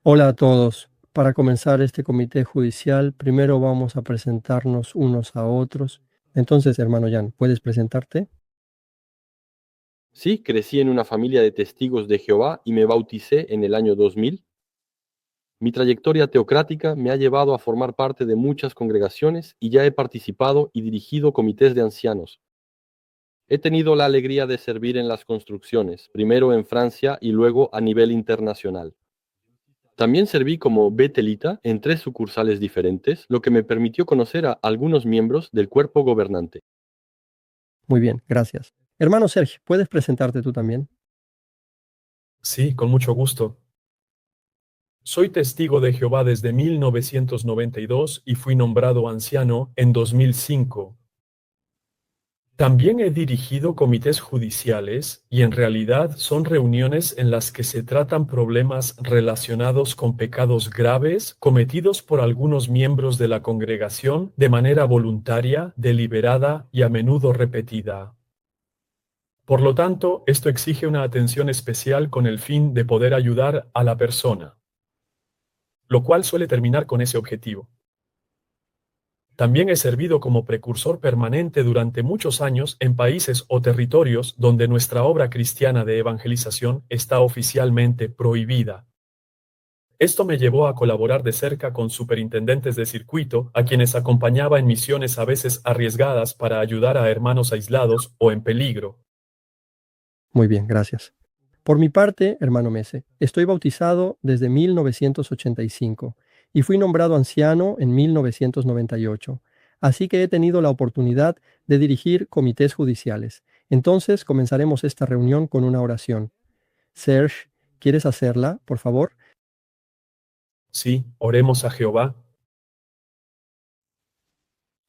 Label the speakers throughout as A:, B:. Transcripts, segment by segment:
A: Hola a todos. Para comenzar este comité judicial, primero vamos a presentarnos unos a otros. Entonces, hermano Jan, ¿puedes presentarte?
B: Sí, crecí en una familia de testigos de Jehová y me bauticé en el año 2000. Mi trayectoria teocrática me ha llevado a formar parte de muchas congregaciones y ya he participado y dirigido comités de ancianos. He tenido la alegría de servir en las construcciones, primero en Francia y luego a nivel internacional. También serví como betelita en 3 sucursales diferentes, lo que me permitió conocer a algunos miembros del cuerpo gobernante.
A: Muy bien, gracias. Hermano Sergio, ¿puedes presentarte tú también?
C: Sí, con mucho gusto. Soy testigo de Jehová desde 1992 y fui nombrado anciano en 2005. También he dirigido comités judiciales y en realidad son reuniones en las que se tratan problemas relacionados con pecados graves cometidos por algunos miembros de la congregación de manera voluntaria, deliberada y a menudo repetida. Por lo tanto, esto exige una atención especial con el fin de poder ayudar a la persona, lo cual suele terminar con ese objetivo. También he servido como precursor permanente durante muchos años en países o territorios donde nuestra obra cristiana de evangelización está oficialmente prohibida. Esto me llevó a colaborar de cerca con superintendentes de circuito, a quienes acompañaba en misiones a veces arriesgadas para ayudar a hermanos aislados o en peligro.
A: Muy bien, gracias. Por mi parte, hermano Mese, estoy bautizado desde 1985 y fui nombrado anciano en 1998, así que he tenido la oportunidad de dirigir comités judiciales. Entonces comenzaremos esta reunión con una oración. Serge, ¿quieres hacerla, por favor?
C: Sí, oremos a Jehová.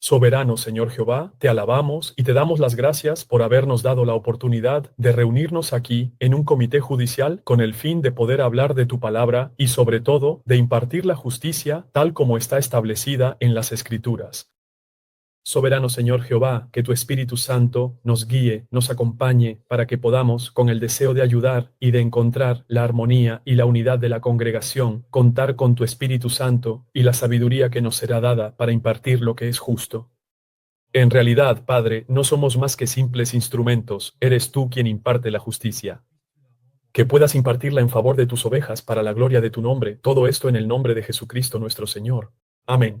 C: Soberano Señor Jehová, te alabamos y te damos las gracias por habernos dado la oportunidad de reunirnos aquí en un comité judicial con el fin de poder hablar de tu palabra y sobre todo de impartir la justicia tal como está establecida en las Escrituras. Soberano Señor Jehová, que tu Espíritu Santo nos guíe, nos acompañe, para que podamos, con el deseo de ayudar y de encontrar la armonía y la unidad de la congregación, contar con tu Espíritu Santo y la sabiduría que nos será dada para impartir lo que es justo. En realidad, Padre, no somos más que simples instrumentos, eres tú quien imparte la justicia. Que puedas impartirla en favor de tus ovejas para la gloria de tu nombre, todo esto en el nombre de Jesucristo nuestro Señor. Amén.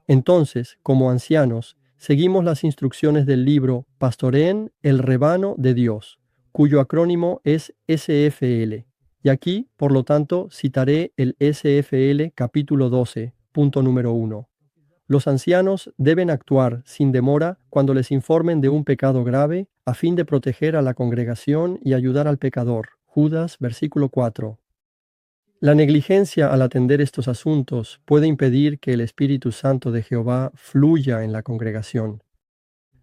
A: Entonces, como ancianos, seguimos las instrucciones del libro Pastoreen el rebaño de Dios, cuyo acrónimo es SFL. Y aquí, por lo tanto, citaré el SFL capítulo 12, punto número 1. Los ancianos deben actuar sin demora cuando les informen de un pecado grave a fin de proteger a la congregación y ayudar al pecador. Judas, versículo 4. La negligencia al atender estos asuntos puede impedir que el Espíritu Santo de Jehová fluya en la congregación.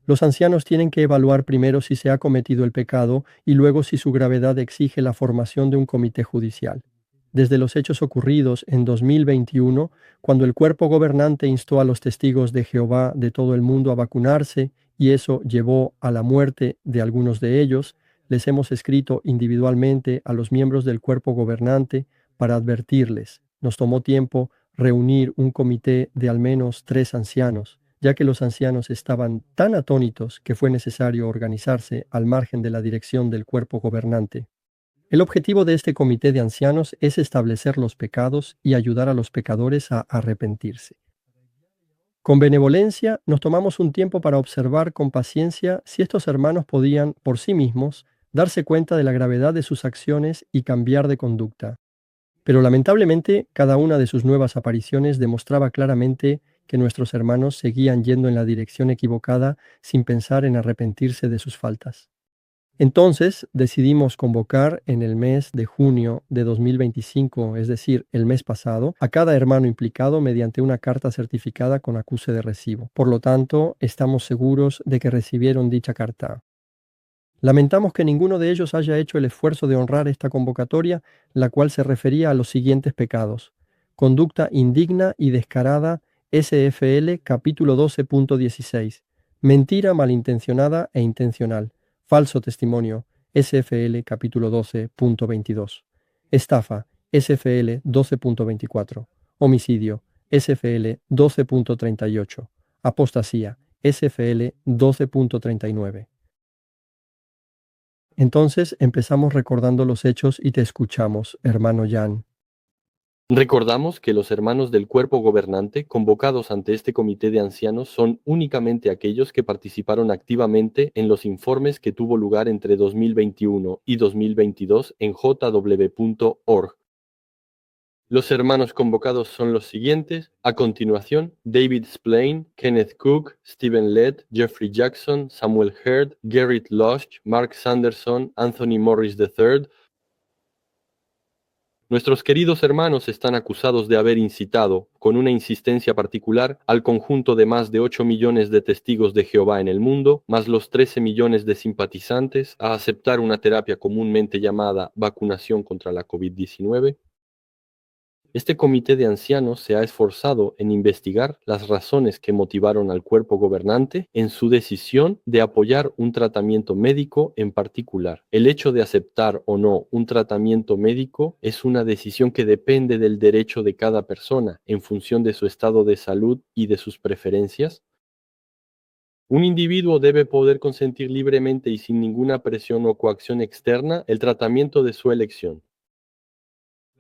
A: Los ancianos tienen que evaluar primero si se ha cometido el pecado y luego si su gravedad exige la formación de un comité judicial. Desde los hechos ocurridos en 2021, cuando el cuerpo gobernante instó a los testigos de Jehová de todo el mundo a vacunarse y eso llevó a la muerte de algunos de ellos, les hemos escrito individualmente a los miembros del cuerpo gobernante para advertirles. Nos tomó tiempo reunir un comité de al menos 3 ancianos, ya que los ancianos estaban tan atónitos que fue necesario organizarse al margen de la dirección del cuerpo gobernante. El objetivo de este comité de ancianos es establecer los pecados y ayudar a los pecadores a arrepentirse. Con benevolencia nos tomamos un tiempo para observar con paciencia si estos hermanos podían, por sí mismos, darse cuenta de la gravedad de sus acciones y cambiar de conducta. Pero lamentablemente, cada una de sus nuevas apariciones demostraba claramente que nuestros hermanos seguían yendo en la dirección equivocada sin pensar en arrepentirse de sus faltas. Entonces decidimos convocar en el mes de junio de 2025, es decir, el mes pasado, a cada hermano implicado mediante una carta certificada con acuse de recibo. Por lo tanto, estamos seguros de que recibieron dicha carta. Lamentamos que ninguno de ellos haya hecho el esfuerzo de honrar esta convocatoria, la cual se refería a los siguientes pecados: conducta indigna y descarada, SFL capítulo 12.16, mentira malintencionada e intencional, falso testimonio, SFL capítulo 12.22, Estafa, SFL 12.24. Homicidio, SFL 12.38. Apostasía, SFL 12.39. Entonces empezamos recordando los hechos y te escuchamos, hermano Jan.
B: Recordamos que los hermanos del cuerpo gobernante convocados ante este comité de ancianos son únicamente aquellos que participaron activamente en los informes que tuvo lugar entre 2021 y 2022 en jw.org. Los hermanos convocados son los siguientes. A continuación, David Splane, Kenneth Cook, Stephen Lett, Jeffrey Jackson, Samuel Herd, Gerrit Losch, Mark Sanderson, Anthony Morris III. Nuestros queridos hermanos están acusados de haber incitado, con una insistencia particular, al conjunto de más de 8 millones de testigos de Jehová en el mundo, más los 13 millones de simpatizantes, a aceptar una terapia comúnmente llamada vacunación contra la COVID-19. Este comité de ancianos se ha esforzado en investigar las razones que motivaron al cuerpo gobernante en su decisión de apoyar un tratamiento médico en particular. El hecho de aceptar o no un tratamiento médico es una decisión que depende del derecho de cada persona en función de su estado de salud y de sus preferencias. Un individuo debe poder consentir libremente y sin ninguna presión o coacción externa el tratamiento de su elección.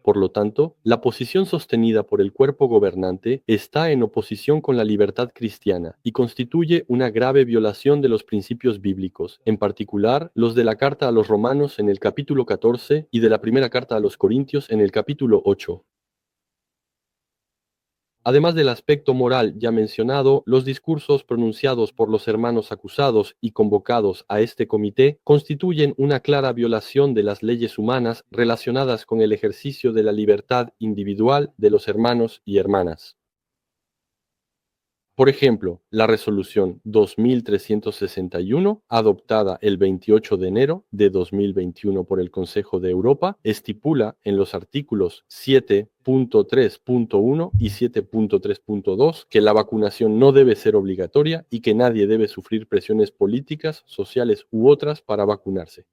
B: Por lo tanto, la posición sostenida por el cuerpo gobernante está en oposición con la libertad cristiana y constituye una grave violación de los principios bíblicos, en particular los de la Carta a los Romanos en el capítulo 14 y de la primera Carta a los Corintios en el capítulo 8. Además del aspecto moral ya mencionado, los discursos pronunciados por los hermanos acusados y convocados a este comité constituyen una clara violación de las leyes humanas relacionadas con el ejercicio de la libertad individual de los hermanos y hermanas. Por ejemplo, la resolución 2361, adoptada el 28 de enero de 2021 por el Consejo de Europa, estipula en los artículos 7.3.1 y 7.3.2 que la vacunación no debe ser obligatoria y que nadie debe sufrir presiones políticas, sociales u otras para vacunarse.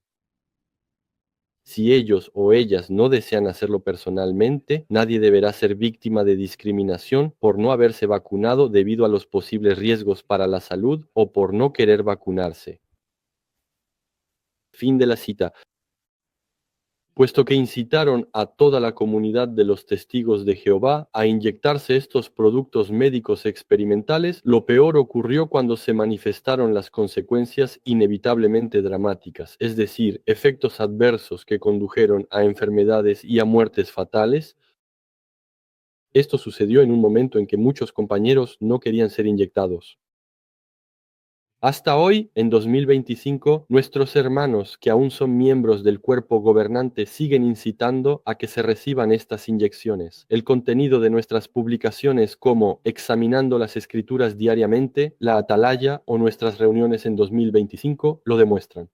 B: Si ellos o ellas no desean hacerlo personalmente, nadie deberá ser víctima de discriminación por no haberse vacunado debido a los posibles riesgos para la salud o por no querer vacunarse. Fin de la cita. Puesto que incitaron a toda la comunidad de los testigos de Jehová a inyectarse estos productos médicos experimentales, lo peor ocurrió cuando se manifestaron las consecuencias inevitablemente dramáticas, es decir, efectos adversos que condujeron a enfermedades y a muertes fatales. Esto sucedió en un momento en que muchos compañeros no querían ser inyectados. Hasta hoy, en 2025, nuestros hermanos que aún son miembros del cuerpo gobernante siguen incitando a que se reciban estas inyecciones. El contenido de nuestras publicaciones como Examinando las Escrituras diariamente, La Atalaya o nuestras reuniones en 2025 lo demuestran.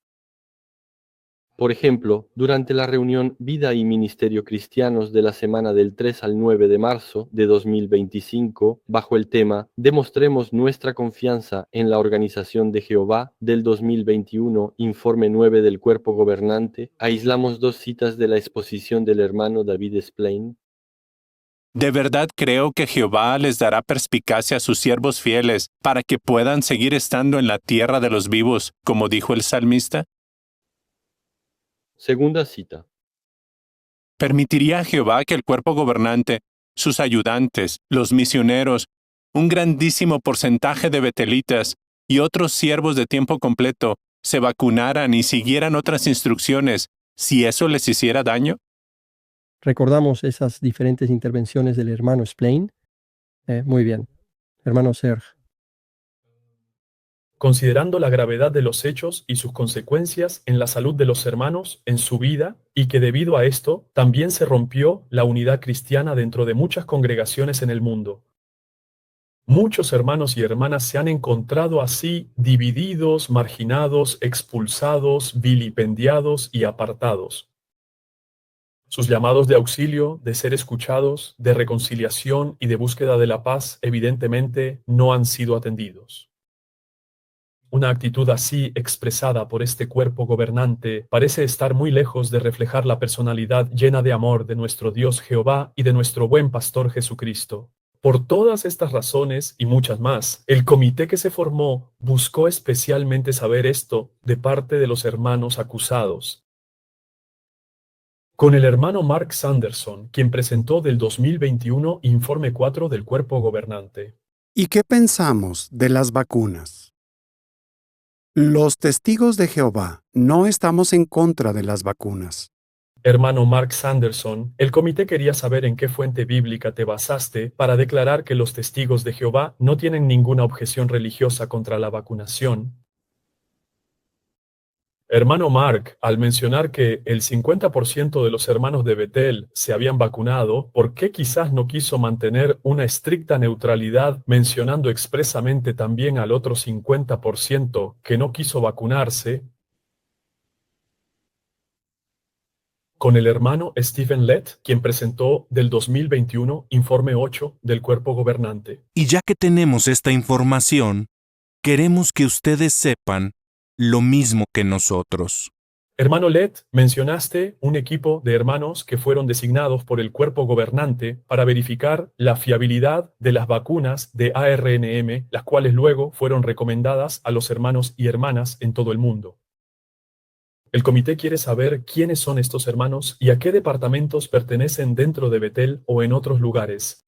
B: Por ejemplo, durante la reunión Vida y Ministerio Cristianos de la semana del 3 al 9 de marzo de 2025, bajo el tema Demostremos nuestra confianza en la Organización de Jehová del 2021, informe 9 del cuerpo gobernante, aislamos dos citas de la exposición del hermano David Splane.
D: De verdad creo que Jehová les dará perspicacia a sus siervos fieles para que puedan seguir estando en la tierra de los vivos, como dijo el salmista.
B: Segunda cita.
D: ¿Permitiría a Jehová que el cuerpo gobernante, sus ayudantes, los misioneros, un grandísimo porcentaje de betelitas y otros siervos de tiempo completo se vacunaran y siguieran otras instrucciones si eso les hiciera daño?
A: ¿Recordamos esas diferentes intervenciones del hermano Splane? Muy bien. Hermano Serge.
C: Considerando la gravedad de los hechos y sus consecuencias en la salud de los hermanos, en su vida, y que debido a esto también se rompió la unidad cristiana dentro de muchas congregaciones en el mundo. Muchos hermanos y hermanas se han encontrado así divididos, marginados, expulsados, vilipendiados y apartados. Sus llamados de auxilio, de ser escuchados, de reconciliación y de búsqueda de la paz, evidentemente, no han sido atendidos. una actitud así expresada por este cuerpo gobernante parece estar muy lejos de reflejar la personalidad llena de amor de nuestro Dios Jehová y de nuestro buen pastor Jesucristo. Por todas estas razones y muchas más, el comité que se formó buscó especialmente saber esto de parte de los hermanos acusados. Con el hermano Mark Sanderson, quien presentó del 2021 Informe 4 del Cuerpo Gobernante.
E: ¿Y qué pensamos de las vacunas? Los testigos de Jehová no estamos en contra de las vacunas.
C: Hermano Mark Sanderson, el comité quería saber en qué fuente bíblica te basaste para declarar que los testigos de Jehová no tienen ninguna objeción religiosa contra la vacunación. Hermano Mark, al mencionar que el 50% de los hermanos de Betel se habían vacunado, ¿por qué quizás no quiso mantener una estricta neutralidad mencionando expresamente también al otro 50% que no quiso vacunarse? Con el hermano Stephen Lett, quien presentó del 2021 Informe 8 del Cuerpo Gobernante.
F: Y ya que tenemos esta información, queremos que ustedes sepan lo mismo que nosotros.
C: Hermano Lett, mencionaste un equipo de hermanos que fueron designados por el Cuerpo Gobernante para verificar la fiabilidad de las vacunas de ARNM, las cuales luego fueron recomendadas a los hermanos y hermanas en todo el mundo. El comité quiere saber quiénes son estos hermanos y a qué departamentos pertenecen dentro de Betel o en otros lugares.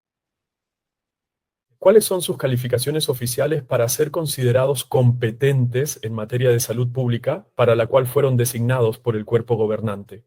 C: ¿Cuáles son sus calificaciones oficiales para ser considerados competentes en materia de salud pública, para la cual fueron designados por el cuerpo gobernante?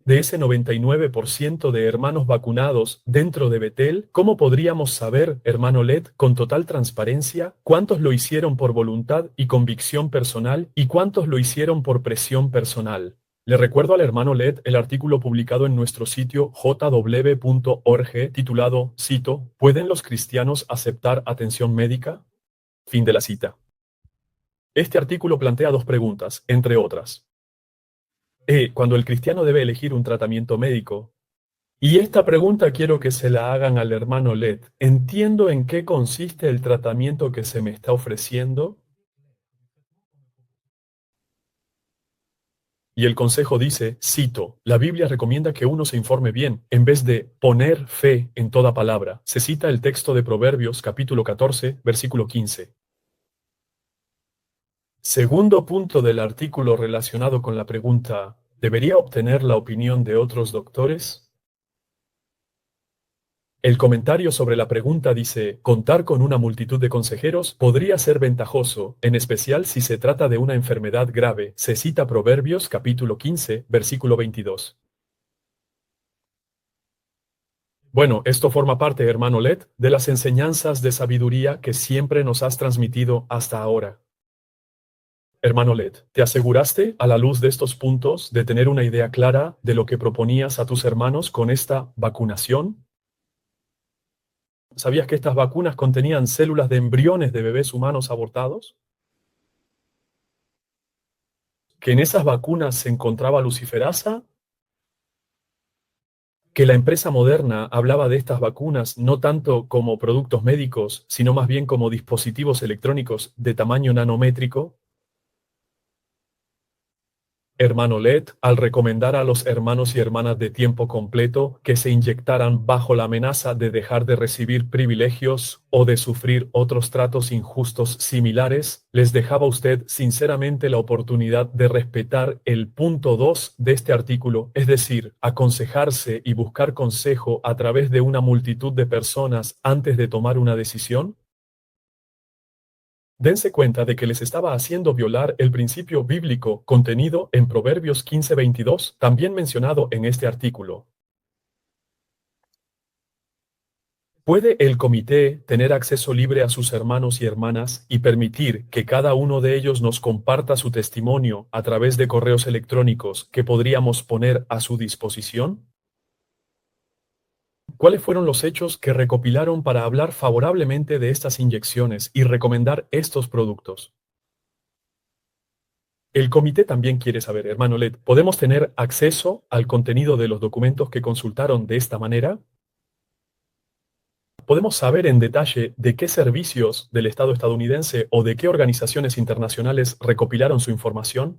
C: De ese 99% de hermanos vacunados dentro de Betel, ¿cómo podríamos saber, hermano Lett, con total transparencia, cuántos lo hicieron por voluntad y convicción personal y cuántos lo hicieron por presión personal? Le recuerdo al hermano Lett el artículo publicado en nuestro sitio jw.org titulado, cito, ¿pueden los cristianos aceptar atención médica? Fin de la cita. Este artículo plantea dos preguntas, entre otras. Cuando el cristiano debe elegir un tratamiento médico. Y esta pregunta quiero que se la hagan al hermano Lett. ¿Entiendo en qué consiste el tratamiento que se me está ofreciendo? Y el consejo dice, cito, la Biblia recomienda que uno se informe bien, en vez de poner fe en toda palabra. Se cita el texto de Proverbios, capítulo 14, versículo 15. Segundo punto del artículo relacionado con la pregunta, ¿debería obtener la opinión de otros doctores? El comentario sobre la pregunta dice, contar con una multitud de consejeros podría ser ventajoso, en especial si se trata de una enfermedad grave. Se cita Proverbios capítulo 15, versículo 22. Bueno, esto forma parte, hermano Lett, de las enseñanzas de sabiduría que siempre nos has transmitido hasta ahora. Hermano Lett, ¿te aseguraste, a la luz de estos puntos, de tener una idea clara de lo que proponías a tus hermanos con esta vacunación? ¿Sabías que estas vacunas contenían células de embriones de bebés humanos abortados? ¿Que en esas vacunas se encontraba luciferasa? ¿Que la empresa Moderna hablaba de estas vacunas no tanto como productos médicos, sino más bien como dispositivos electrónicos de tamaño nanométrico? Hermano Lett, al recomendar a los hermanos y hermanas de tiempo completo que se inyectaran bajo la amenaza de dejar de recibir privilegios o de sufrir otros tratos injustos similares, les dejaba usted sinceramente la oportunidad de respetar el punto 2 de este artículo, es decir, aconsejarse y buscar consejo a través de una multitud de personas antes de tomar una decisión. Dense cuenta de que les estaba haciendo violar el principio bíblico contenido en Proverbios 15:22, también mencionado en este artículo. ¿Puede el comité tener acceso libre a sus hermanos y hermanas y permitir que cada uno de ellos nos comparta su testimonio a través de correos electrónicos que podríamos poner a su disposición? ¿Cuáles fueron los hechos que recopilaron para hablar favorablemente de estas inyecciones y recomendar estos productos? El comité también quiere saber, hermano Lett, ¿podemos tener acceso al contenido de los documentos que consultaron de esta manera? ¿Podemos saber en detalle de qué servicios del Estado estadounidense o de qué organizaciones internacionales recopilaron su información?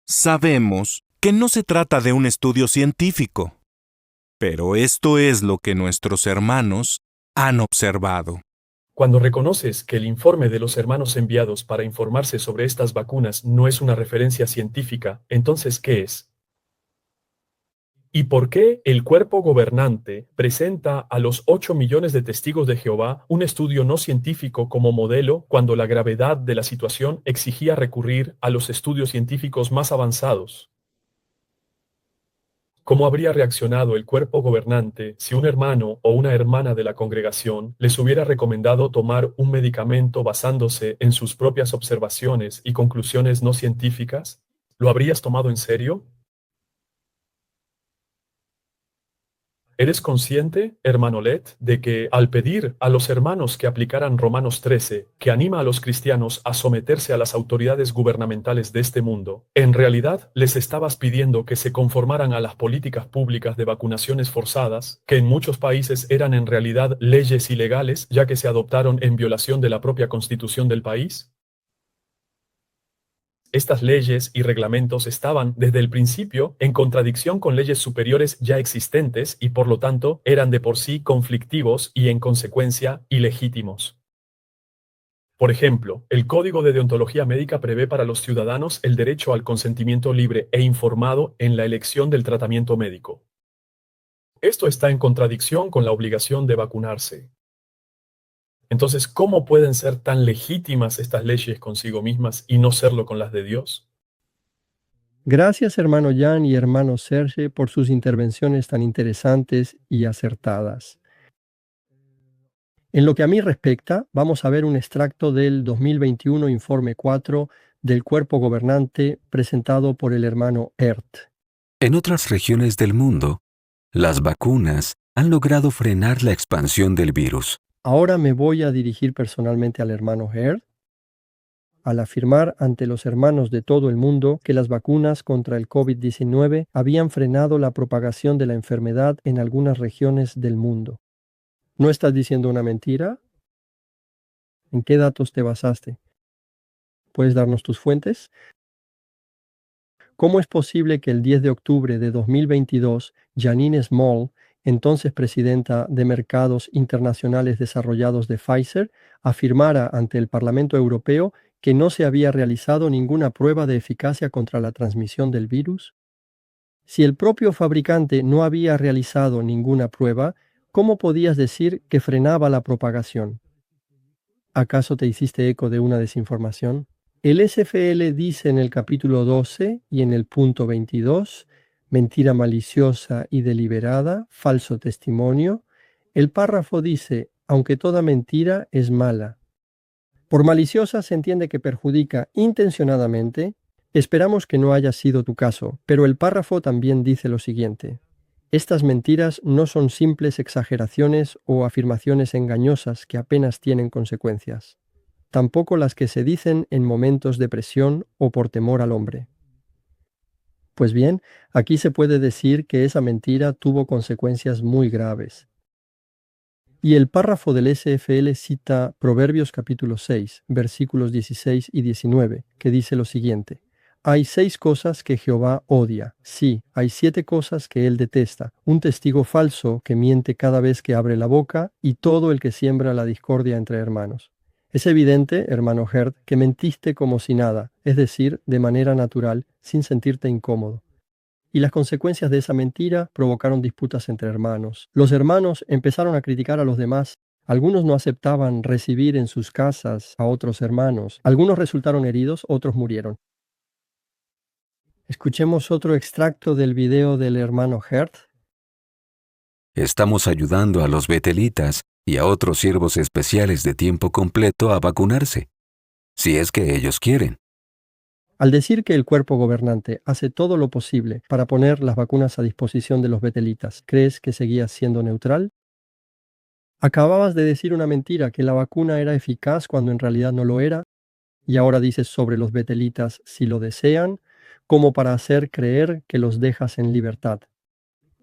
F: Sabemos que no se trata de un estudio científico, pero esto es lo que nuestros hermanos han observado.
C: Cuando reconoces que el informe de los hermanos enviados para informarse sobre estas vacunas no es una referencia científica, entonces, ¿qué es? ¿Y por qué el cuerpo gobernante presenta a los 8 millones de testigos de Jehová un estudio no científico como modelo cuando la gravedad de la situación exigía recurrir a los estudios científicos más avanzados? ¿Cómo habría reaccionado el cuerpo gobernante si un hermano o una hermana de la congregación les hubiera recomendado tomar un medicamento basándose en sus propias observaciones y conclusiones no científicas? ¿Lo habrías tomado en serio? ¿Eres consciente, hermano Led, de que al pedir a los hermanos que aplicaran Romanos 13, que anima a los cristianos a someterse a las autoridades gubernamentales de este mundo, en realidad les estabas pidiendo que se conformaran a las políticas públicas de vacunaciones forzadas, que en muchos países eran en realidad leyes ilegales, ya que se adoptaron en violación de la propia constitución del país? Estas leyes y reglamentos estaban, desde el principio, en contradicción con leyes superiores ya existentes y, por lo tanto, eran de por sí conflictivos y, en consecuencia, ilegítimos. Por ejemplo, el Código de Deontología Médica prevé para los ciudadanos el derecho al consentimiento libre e informado en la elección del tratamiento médico. Esto está en contradicción con la obligación de vacunarse. Entonces, ¿cómo pueden ser tan legítimas estas leyes consigo mismas y no serlo con las de Dios?
A: Gracias, hermano Jan y hermano Serge, por sus intervenciones tan interesantes y acertadas. En lo que a mí respecta, vamos a ver un extracto del 2021 Informe 4 del Cuerpo Gobernante presentado por el hermano Ert.
G: En otras regiones del mundo, las vacunas han logrado frenar la expansión del virus.
A: Ahora me voy a dirigir personalmente al hermano Ert al afirmar ante los hermanos de todo el mundo que las vacunas contra el COVID-19 habían frenado la propagación de la enfermedad en algunas regiones del mundo. ¿No estás diciendo una mentira? ¿En qué datos te basaste? ¿Puedes darnos tus fuentes? ¿Cómo es posible que el 10 de octubre de 2022, Janine Small, entonces presidenta de Mercados Internacionales Desarrollados de Pfizer, afirmara ante el Parlamento Europeo que no se había realizado ninguna prueba de eficacia contra la transmisión del virus? Si el propio fabricante no había realizado ninguna prueba, ¿cómo podías decir que frenaba la propagación? ¿Acaso te hiciste eco de una desinformación? El SFL dice en el capítulo 12 y en el punto 22, mentira maliciosa y deliberada, falso testimonio. El párrafo dice, aunque toda mentira es mala. Por maliciosa se entiende que perjudica intencionadamente. Esperamos que no haya sido tu caso, pero el párrafo también dice lo siguiente. Estas mentiras no son simples exageraciones o afirmaciones engañosas que apenas tienen consecuencias. Tampoco las que se dicen en momentos de presión o por temor al hombre. Pues bien, aquí se puede decir que esa mentira tuvo consecuencias muy graves. Y el párrafo del SFL cita Proverbios capítulo 6, versículos 16 y 19, que dice lo siguiente. Hay 6 cosas que Jehová odia. Sí, hay 7 cosas que él detesta. Un testigo falso que miente cada vez que abre la boca y todo el que siembra la discordia entre hermanos. Es evidente, hermano Herd, que mentiste como si nada, es decir, de manera natural, sin sentirte incómodo. Y las consecuencias de esa mentira provocaron disputas entre hermanos. Los hermanos empezaron a criticar a los demás. Algunos no aceptaban recibir en sus casas a otros hermanos. Algunos resultaron heridos, otros murieron. Escuchemos otro extracto del video del hermano Herd.
G: Estamos ayudando a los betelitas y a otros siervos especiales de tiempo completo a vacunarse, si es que ellos quieren.
A: Al decir que el cuerpo gobernante hace todo lo posible para poner las vacunas a disposición de los betelitas, ¿crees que seguías siendo neutral? Acababas de decir una mentira, que la vacuna era eficaz cuando en realidad no lo era, y ahora dices sobre los betelitas si lo desean, como para hacer creer que los dejas en libertad.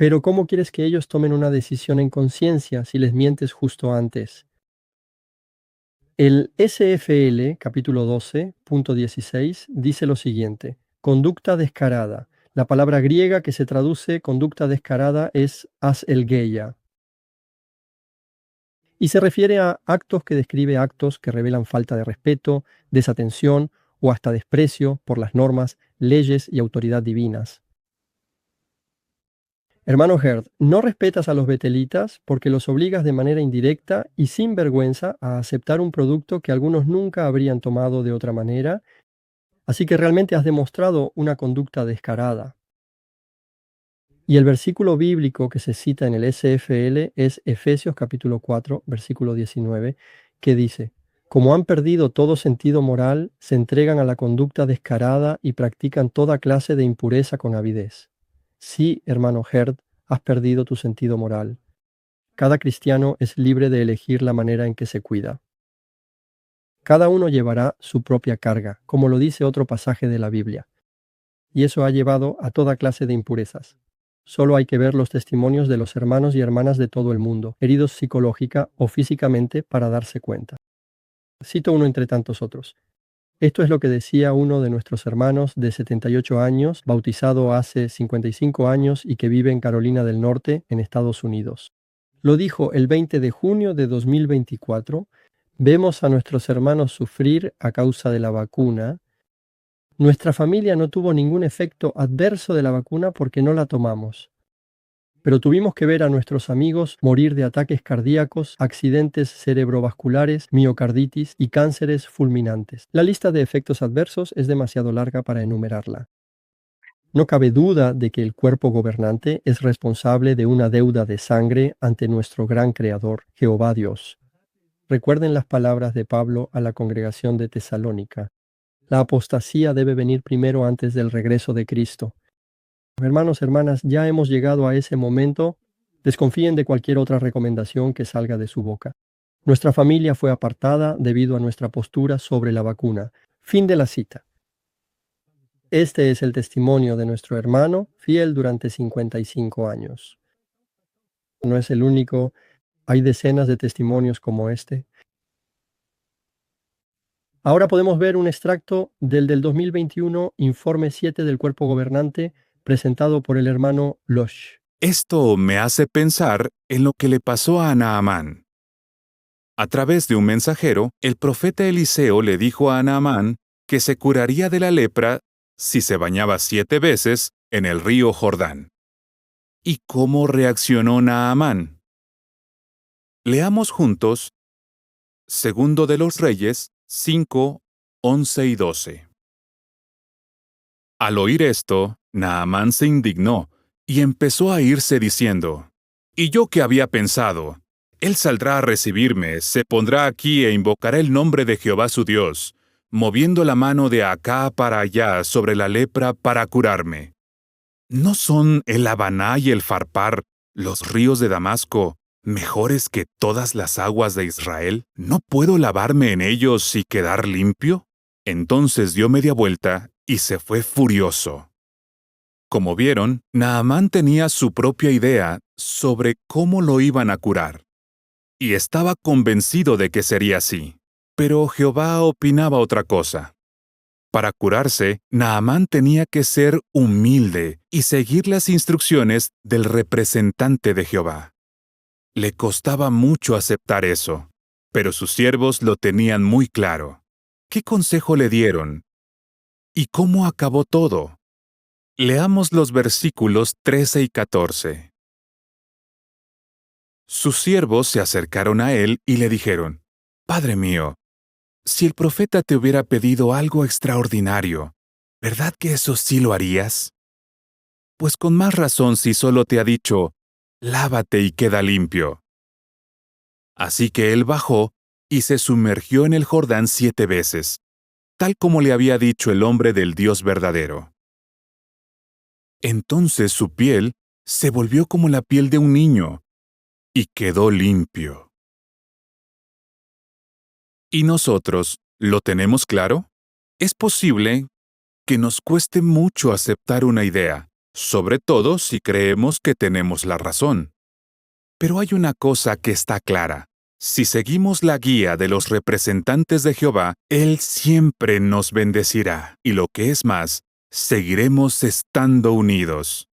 A: Pero ¿cómo quieres que ellos tomen una decisión en conciencia si les mientes justo antes? El SFL, capítulo 12, punto 16, dice lo siguiente: conducta descarada. La palabra griega que se traduce conducta descarada es as'elgeia, y se refiere a actos que describe actos que revelan falta de respeto, desatención o hasta desprecio por las normas, leyes y autoridad divinas. Hermano Herd, no respetas a los betelitas porque los obligas de manera indirecta y sin vergüenza a aceptar un producto que algunos nunca habrían tomado de otra manera, así que realmente has demostrado una conducta descarada. Y el versículo bíblico que se cita en el SFL es Efesios capítulo 4, versículo 19, que dice: como han perdido todo sentido moral, se entregan a la conducta descarada y practican toda clase de impureza con avidez. Sí, hermano Herd, has perdido tu sentido moral. Cada cristiano es libre de elegir la manera en que se cuida. Cada uno llevará su propia carga, como lo dice otro pasaje de la Biblia. Y eso ha llevado a toda clase de impurezas. Solo hay que ver los testimonios de los hermanos y hermanas de todo el mundo, heridos psicológica o físicamente, para darse cuenta. Cito uno entre tantos otros. Esto es lo que decía uno de nuestros hermanos de 78 años, bautizado hace 55 años y que vive en Carolina del Norte, en Estados Unidos. Lo dijo el 20 de junio de 2024. Vemos a nuestros hermanos sufrir a causa de la vacuna. Nuestra familia no tuvo ningún efecto adverso de la vacuna porque no la tomamos. Pero tuvimos que ver a nuestros amigos morir de ataques cardíacos, accidentes cerebrovasculares, miocarditis y cánceres fulminantes. La lista de efectos adversos es demasiado larga para enumerarla. No cabe duda de que el cuerpo gobernante es responsable de una deuda de sangre ante nuestro gran Creador, Jehová Dios. Recuerden las palabras de Pablo a la congregación de Tesalónica. La apostasía debe venir primero antes del regreso de Cristo. Hermanos, hermanas, ya hemos llegado a ese momento. Desconfíen de cualquier otra recomendación que salga de su boca. Nuestra familia fue apartada debido a nuestra postura sobre la vacuna. Fin de la cita. Este es el testimonio de nuestro hermano, fiel durante 55 años. No es el único, hay decenas de testimonios como este. Ahora podemos ver un extracto del 2021 Informe 7 del Cuerpo Gobernante, presentado por el hermano Losh.
F: Esto me hace pensar en lo que le pasó a Naamán. A través de un mensajero, el profeta Eliseo le dijo a Naamán que se curaría de la lepra si se bañaba 7 veces en el río Jordán. ¿Y cómo reaccionó Naamán? Leamos juntos Segundo de los Reyes 5, 11 y 12. Al oír esto, Naamán se indignó y empezó a irse diciendo: ¿Y yo qué había pensado? Él saldrá a recibirme, se pondrá aquí e invocará el nombre de Jehová su Dios, moviendo la mano de acá para allá sobre la lepra para curarme. ¿No son el Habaná y el Farpar, los ríos de Damasco, mejores que todas las aguas de Israel? ¿No puedo lavarme en ellos y quedar limpio? Entonces dio media vuelta y se fue furioso. Como vieron, Naamán tenía su propia idea sobre cómo lo iban a curar. Y estaba convencido de que sería así. Pero Jehová opinaba otra cosa. Para curarse, Naamán tenía que ser humilde y seguir las instrucciones del representante de Jehová. Le costaba mucho aceptar eso, pero sus siervos lo tenían muy claro. ¿Qué consejo le dieron? ¿Y cómo acabó todo? Leamos los versículos 13 y 14. Sus siervos se acercaron a él y le dijeron: Padre mío, si el profeta te hubiera pedido algo extraordinario, ¿verdad que eso sí lo harías? Pues con más razón si solo te ha dicho: lávate y queda limpio. Así que él bajó y se sumergió en el Jordán 7 veces, tal como le había dicho el hombre del Dios verdadero. Entonces su piel se volvió como la piel de un niño y quedó limpio. ¿Y nosotros lo tenemos claro? Es posible que nos cueste mucho aceptar una idea, sobre todo si creemos que tenemos la razón. Pero hay una cosa que está clara. Si seguimos la guía de los representantes de Jehová, Él siempre nos bendecirá. Y lo que es más, seguiremos estando unidos.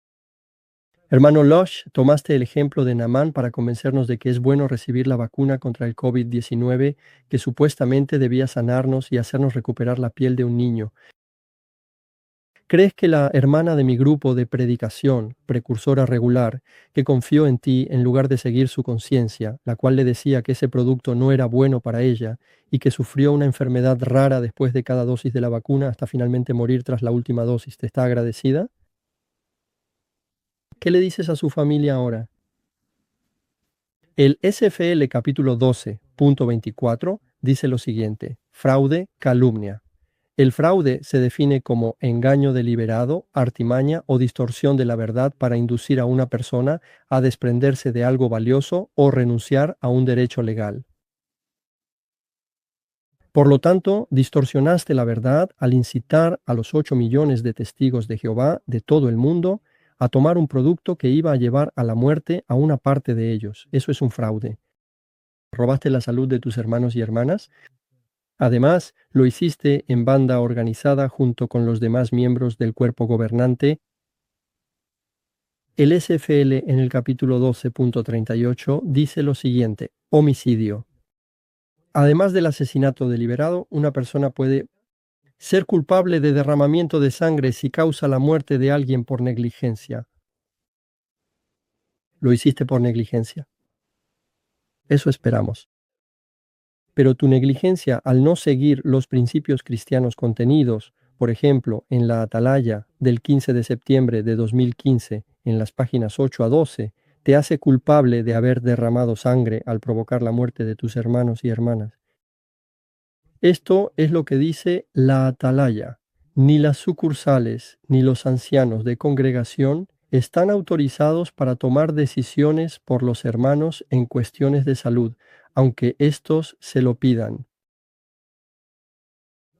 A: Hermano Lush, tomaste el ejemplo de Naamán para convencernos de que es bueno recibir la vacuna contra el COVID-19 que supuestamente debía sanarnos y hacernos recuperar la piel de un niño. ¿Crees que la hermana de mi grupo de predicación, precursora regular, que confió en ti en lugar de seguir su conciencia, la cual le decía que ese producto no era bueno para ella y que sufrió una enfermedad rara después de cada dosis de la vacuna hasta finalmente morir tras la última dosis, te está agradecida? ¿Qué le dices a su familia ahora? El SFL capítulo 12.24 dice lo siguiente: fraude, calumnia. El fraude se define como engaño deliberado, artimaña o distorsión de la verdad para inducir a una persona a desprenderse de algo valioso o renunciar a un derecho legal. Por lo tanto, distorsionaste la verdad al incitar a los 8 millones de testigos de Jehová de todo el mundo a tomar un producto que iba a llevar a la muerte a una parte de ellos. Eso es un fraude. ¿Robaste la salud de tus hermanos y hermanas? Además, lo hiciste en banda organizada junto con los demás miembros del cuerpo gobernante. El SFL en el capítulo 12.38 dice lo siguiente: homicidio. Además del asesinato deliberado, una persona puede ser culpable de derramamiento de sangre si causa la muerte de alguien por negligencia. Lo hiciste por negligencia. Eso esperamos. Pero tu negligencia al no seguir los principios cristianos contenidos, por ejemplo, en la Atalaya del 15 de septiembre de 2015, en las páginas 8 a 12, te hace culpable de haber derramado sangre al provocar la muerte de tus hermanos y hermanas. Esto es lo que dice la Atalaya. Ni las sucursales ni los ancianos de congregación están autorizados para tomar decisiones por los hermanos en cuestiones de salud, aunque éstos se lo pidan.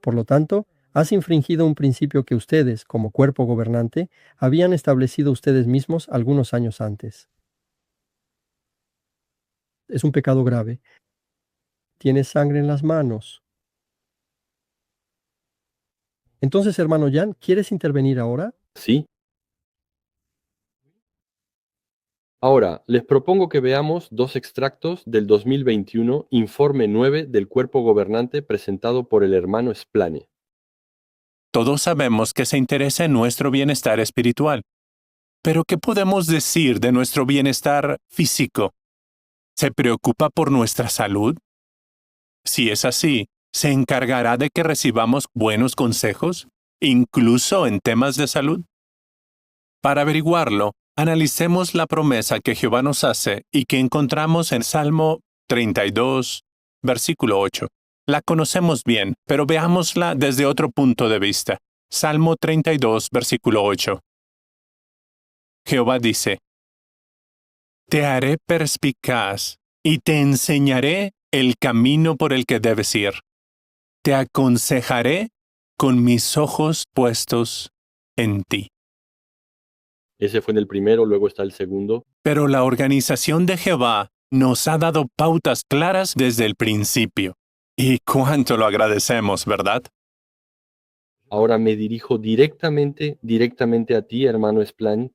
A: Por lo tanto, has infringido un principio que ustedes, como cuerpo gobernante, habían establecido ustedes mismos algunos años antes. Es un pecado grave. Tienes sangre en las manos. Entonces, hermano Jan, ¿quieres intervenir ahora?
B: ¿Sí? Ahora, les propongo que veamos dos extractos del 2021 Informe 9 del Cuerpo Gobernante presentado por el hermano Splane.
D: Todos sabemos que se interesa en nuestro bienestar espiritual. Pero ¿qué podemos decir de nuestro bienestar físico? ¿Se preocupa por nuestra salud? Si es así, ¿se encargará de que recibamos buenos consejos, incluso en temas de salud? Para averiguarlo, analicemos la promesa que Jehová nos hace y que encontramos en Salmo 32, versículo 8. La conocemos bien, pero veámosla desde otro punto de vista. Salmo 32, versículo 8. Jehová dice: Te haré perspicaz y te enseñaré el camino por el que debes ir. Te aconsejaré con mis ojos puestos en ti.
B: Ese fue en el primero, luego está el segundo.
D: Pero la organización de Jehová nos ha dado pautas claras desde el principio. Y cuánto lo agradecemos, ¿verdad?
B: Ahora me dirijo directamente a ti, hermano Splane.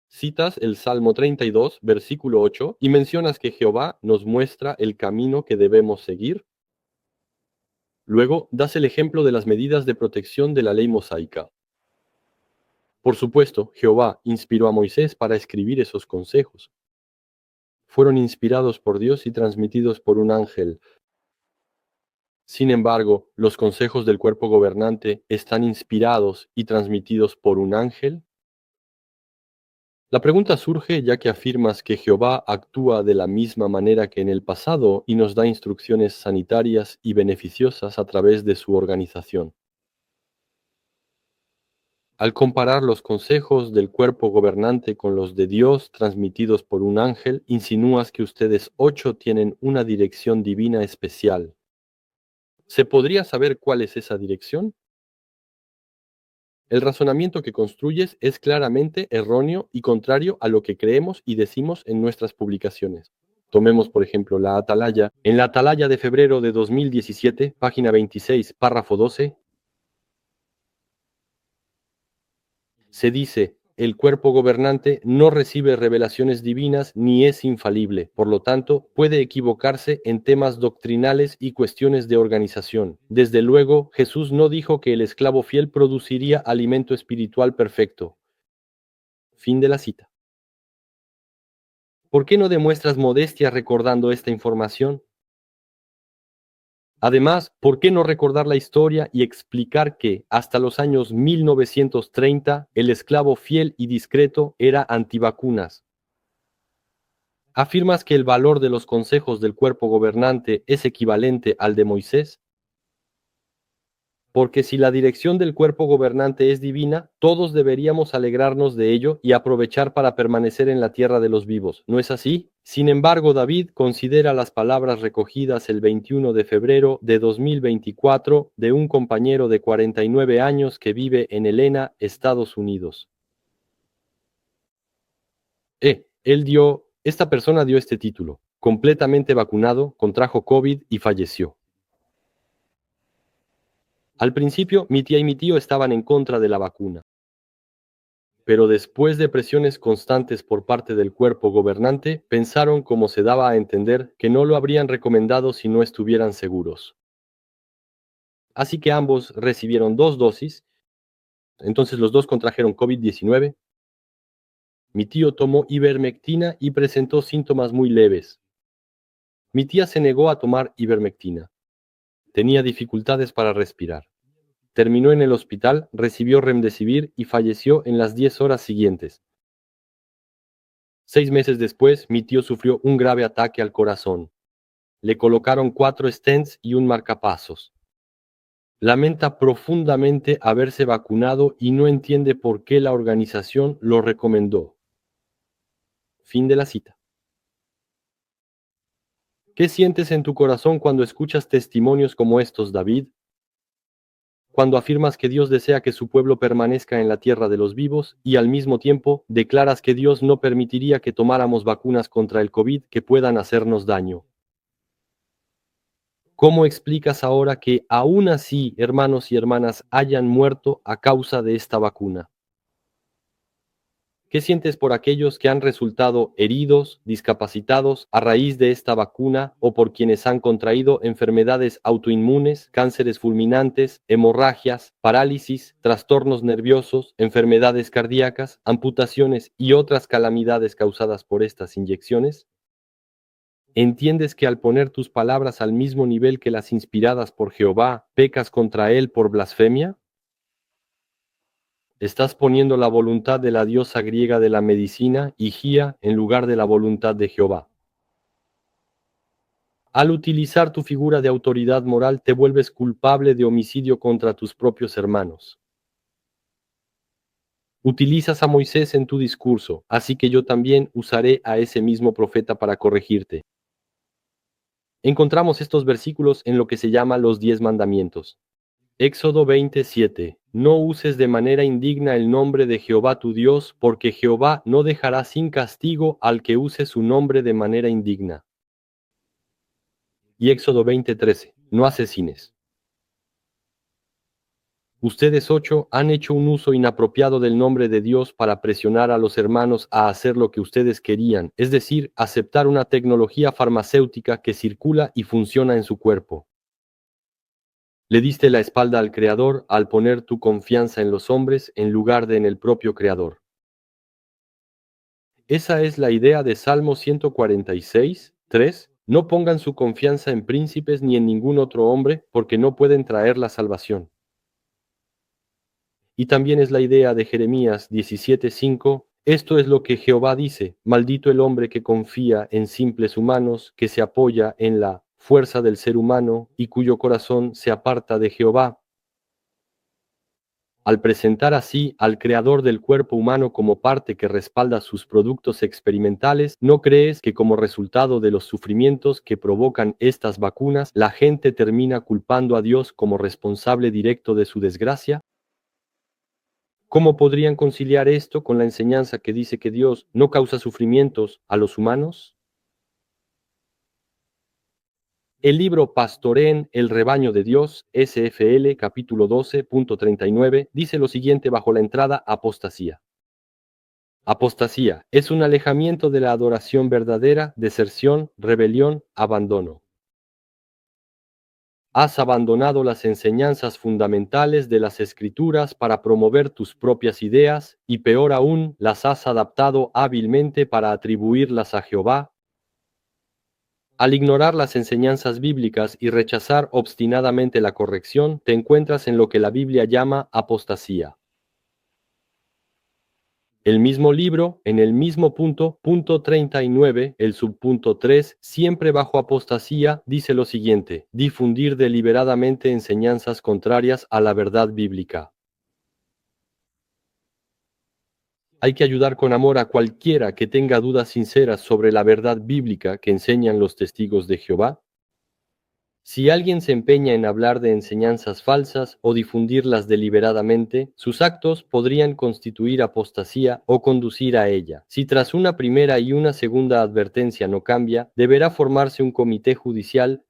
B: Citas el Salmo 32, versículo 8, y mencionas que Jehová nos muestra el camino que debemos seguir. Luego, das el ejemplo de las medidas de protección de la ley mosaica. Por supuesto, Jehová inspiró a Moisés para escribir esos consejos. Fueron inspirados por Dios y transmitidos por un ángel. Sin embargo, ¿los consejos del cuerpo gobernante están inspirados y transmitidos por un ángel? La pregunta surge ya que afirmas que Jehová actúa de la misma manera que en el pasado y nos da instrucciones sanitarias y beneficiosas a través de su organización. Al comparar los consejos del cuerpo gobernante con los de Dios transmitidos por un ángel, insinúas que ustedes 8 tienen una dirección divina especial. ¿Se podría saber cuál es esa dirección? El razonamiento que construyes es claramente erróneo y contrario a lo que creemos y decimos en nuestras publicaciones. Tomemos, por ejemplo, la Atalaya. En la Atalaya de febrero de 2017, página 26, párrafo 12, se dice: el cuerpo gobernante no recibe revelaciones divinas ni es infalible, por lo tanto, puede equivocarse en temas doctrinales y cuestiones de organización. Desde luego, Jesús no dijo que el esclavo fiel produciría alimento espiritual perfecto. Fin de la cita. ¿Por qué no demuestras modestia recordando esta información? Además, ¿por qué no recordar la historia y explicar que, hasta los años 1930, el esclavo fiel y discreto era antivacunas? ¿Afirmas que el valor de los consejos del cuerpo gobernante es equivalente al de Moisés? Porque si la dirección del cuerpo gobernante es divina, todos deberíamos alegrarnos de ello y aprovechar para permanecer en la tierra de los vivos, ¿no es así? Sin embargo, David considera las palabras recogidas el 21 de febrero de 2024 de un compañero de 49 años que vive en Helena, Estados Unidos. Esta persona dio este título: completamente vacunado, contrajo COVID y falleció. Al principio, mi tía y mi tío estaban en contra de la vacuna. Pero después de presiones constantes por parte del cuerpo gobernante, pensaron, como se daba a entender, que no lo habrían recomendado si no estuvieran seguros. Así que ambos recibieron 2 dosis, entonces los dos contrajeron COVID-19. Mi tío tomó ivermectina y presentó síntomas muy leves. Mi tía se negó a tomar ivermectina. Tenía dificultades para respirar. Terminó en el hospital, recibió Remdesivir y falleció en las 10 horas siguientes. 6 meses después, mi tío sufrió un grave ataque al corazón. Le colocaron 4 stents y un marcapasos. Lamenta profundamente haberse vacunado y no entiende por qué la organización lo recomendó. Fin de la cita. ¿Qué sientes en tu corazón cuando escuchas testimonios como estos, David? Cuando afirmas que Dios desea que su pueblo permanezca en la tierra de los vivos y al mismo tiempo declaras que Dios no permitiría que tomáramos vacunas contra el COVID que puedan hacernos daño. ¿Cómo explicas ahora que aún así hermanos y hermanas hayan muerto a causa de esta vacuna? ¿Qué sientes por aquellos que han resultado heridos, discapacitados a raíz de esta vacuna o por quienes han contraído enfermedades autoinmunes, cánceres fulminantes, hemorragias, parálisis, trastornos nerviosos, enfermedades cardíacas, amputaciones y otras calamidades causadas por estas inyecciones? ¿Entiendes que al poner tus palabras al mismo nivel que las inspiradas por Jehová, pecas contra él por blasfemia? Estás poniendo la voluntad de la diosa griega de la medicina, Higía, en lugar de la voluntad de Jehová. Al utilizar tu figura de autoridad moral, te vuelves culpable de homicidio contra tus propios hermanos. Utilizas a Moisés en tu discurso, así que yo también usaré a ese mismo profeta para corregirte. Encontramos estos versículos en lo que se llama los 10 mandamientos. Éxodo 27. No uses de manera indigna el nombre de Jehová tu Dios, porque Jehová no dejará sin castigo al que use su nombre de manera indigna. Y Éxodo 20:13. No asesines. Ustedes 8 han hecho un uso inapropiado del nombre de Dios para presionar a los hermanos a hacer lo que ustedes querían, es decir, aceptar una tecnología farmacéutica que circula y funciona en su cuerpo. Le diste la espalda al Creador al poner tu confianza en los hombres en lugar de en el propio Creador. Esa es la idea de Salmo 146, 3. No pongan su confianza en príncipes ni en ningún otro hombre, porque no pueden traer la salvación. Y también es la idea de Jeremías 17:5. Esto es lo que Jehová dice: maldito el hombre que confía en simples humanos, que se apoya en la fuerza del ser humano y cuyo corazón se aparta de Jehová. Al presentar así al creador del cuerpo humano como parte que respalda sus productos experimentales, ¿no crees que como resultado de los sufrimientos que provocan estas vacunas, la gente termina culpando a Dios como responsable directo de su desgracia? ¿Cómo podrían conciliar esto con la enseñanza que dice que Dios no causa sufrimientos a los humanos? El libro Pastoreen el rebaño de Dios, SFL, capítulo 12.39, dice lo siguiente bajo la entrada apostasía. Apostasía es un alejamiento de la adoración verdadera, deserción, rebelión, abandono. Has abandonado las enseñanzas fundamentales de las Escrituras para promover tus propias ideas y peor aún, las has adaptado hábilmente para atribuirlas a Jehová. Al ignorar las enseñanzas bíblicas y rechazar obstinadamente la corrección, te encuentras en lo que la Biblia llama apostasía. El mismo libro, en el mismo punto 39, el subpunto 3, siempre bajo apostasía, dice lo siguiente: difundir deliberadamente enseñanzas contrarias a la verdad bíblica. Hay que ayudar con amor a cualquiera que tenga dudas sinceras sobre la verdad bíblica que enseñan los testigos de Jehová. Si alguien se empeña en hablar de enseñanzas falsas o difundirlas deliberadamente, sus actos podrían constituir apostasía o conducir a ella. Si tras una primera y una segunda advertencia no cambia, deberá formarse un comité judicial.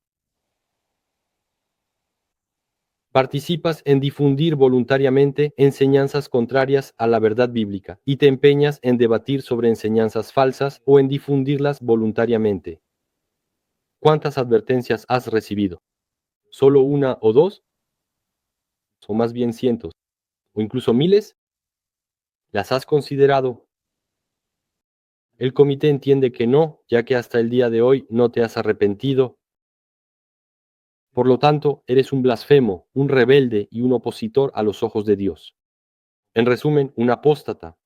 B: Participas en difundir voluntariamente enseñanzas contrarias a la verdad bíblica y te empeñas en debatir sobre enseñanzas falsas o en difundirlas voluntariamente. ¿Cuántas advertencias has recibido? ¿Solo una o dos? ¿O más bien cientos? ¿O incluso miles? ¿Las has considerado? El comité entiende que no, ya que hasta el día de hoy no te has arrepentido. Por lo tanto, eres un blasfemo, un rebelde y un opositor a los ojos de Dios. En resumen, un apóstata.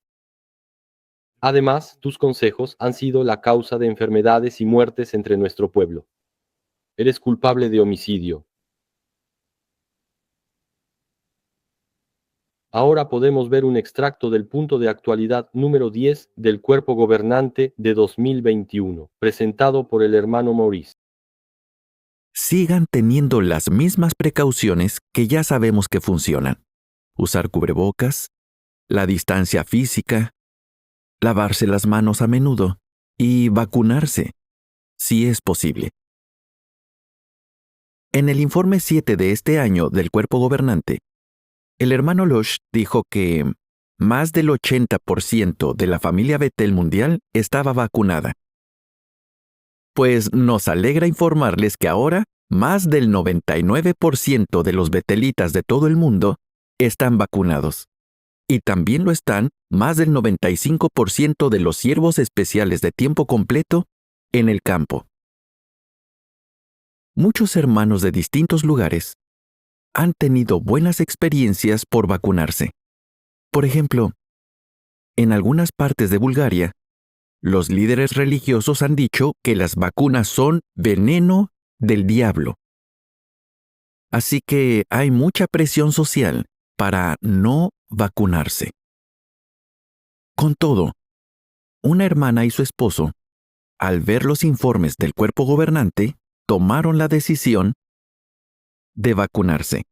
B: Además, tus consejos han sido la causa de enfermedades y muertes entre nuestro pueblo. Eres culpable de homicidio. Ahora podemos ver un extracto del punto de actualidad número 10 del Cuerpo Gobernante de 2021, presentado por el hermano Maurice.
H: Sigan teniendo las mismas precauciones que ya sabemos que funcionan. Usar cubrebocas, la distancia física, lavarse las manos a menudo y vacunarse, si es posible. En el informe 7 de este año del Cuerpo Gobernante, el hermano Losh dijo que más del 80% de la familia Betel mundial estaba vacunada. Pues nos alegra informarles que ahora más del 99% de los betelitas de todo el mundo están vacunados. Y también lo están más del 95% de los siervos especiales de tiempo completo en el campo. Muchos hermanos de distintos lugares han tenido buenas experiencias por vacunarse. Por ejemplo, en algunas partes de Bulgaria, los líderes religiosos han dicho que las vacunas son veneno del diablo. Así que hay mucha presión social para no vacunarse. Con todo, una hermana y su esposo, al ver los informes del cuerpo gobernante, tomaron la decisión de vacunarse.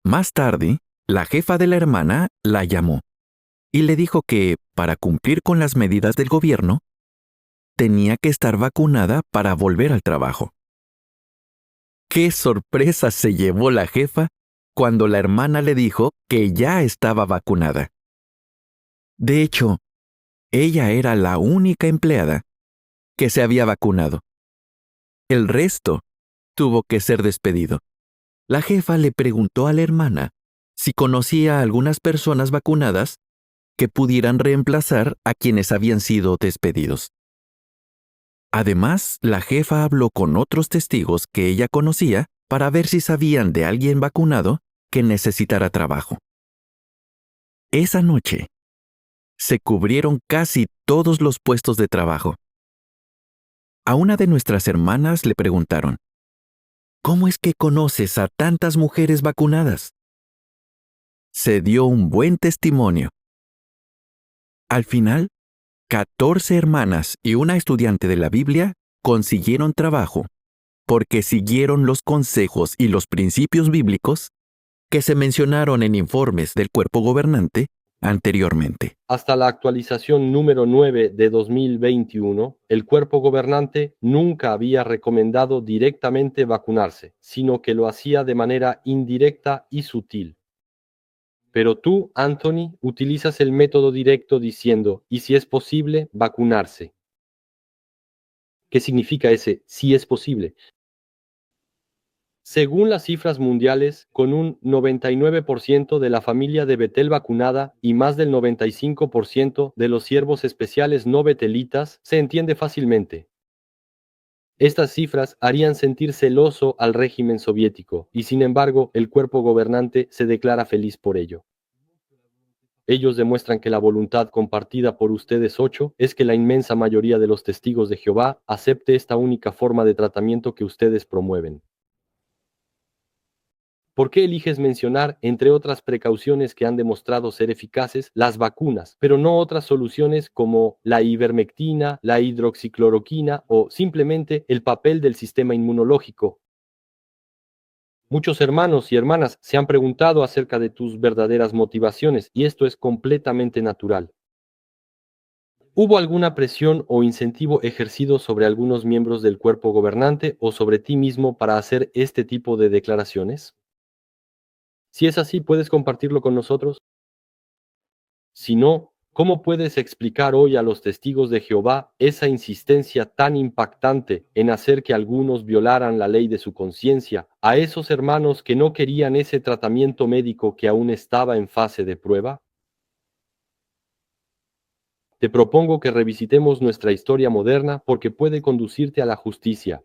H: Más tarde, la jefa de la hermana la llamó y le dijo que, para cumplir con las medidas del gobierno, tenía que estar vacunada para volver al trabajo. ¡Qué sorpresa se llevó la jefa cuando la hermana le dijo que ya estaba vacunada! De hecho, ella era la única empleada que se había vacunado. El resto tuvo que ser despedido. La jefa le preguntó a la hermana si conocía a algunas personas vacunadas que pudieran reemplazar a quienes habían sido despedidos. Además, la jefa habló con otros testigos que ella conocía para ver si sabían de alguien vacunado que necesitara trabajo. Esa noche, se cubrieron casi todos los puestos de trabajo. A una de nuestras hermanas le preguntaron: ¿cómo es que conoces a tantas mujeres vacunadas? Se dio un buen testimonio. Al final, 14 hermanas y una estudiante de la Biblia consiguieron trabajo porque siguieron los consejos y los principios bíblicos que se mencionaron en informes del cuerpo gobernante anteriormente.
B: Hasta la actualización número 9 de 2021, el cuerpo gobernante nunca había recomendado directamente vacunarse, sino que lo hacía de manera indirecta y sutil. Pero tú, Anthony, utilizas el método directo diciendo, y si es posible, vacunarse. ¿Qué significa ese si es posible? Según las cifras mundiales, con un 99% de la familia de Betel vacunada y más del 95% de los siervos especiales no betelitas, se entiende fácilmente. Estas cifras harían sentir celoso al régimen soviético, y sin embargo, el cuerpo gobernante se declara feliz por ello. Ellos demuestran que la voluntad compartida por ustedes 8 es que la inmensa mayoría de los testigos de Jehová acepte esta única forma de tratamiento que ustedes promueven. ¿Por qué eliges mencionar, entre otras precauciones que han demostrado ser eficaces, las vacunas, pero no otras soluciones como la ivermectina, la hidroxicloroquina o simplemente el papel del sistema inmunológico? Muchos hermanos y hermanas se han preguntado acerca de tus verdaderas motivaciones y esto es completamente natural. ¿Hubo alguna presión o incentivo ejercido sobre algunos miembros del cuerpo gobernante o sobre ti mismo para hacer este tipo de declaraciones? Si es así, ¿puedes compartirlo con nosotros? Si no, ¿cómo puedes explicar hoy a los testigos de Jehová esa insistencia tan impactante en hacer que algunos violaran la ley de su conciencia, a esos hermanos que no querían ese tratamiento médico que aún estaba en fase de prueba? Te propongo que revisitemos nuestra historia moderna porque puede conducirte a la justicia.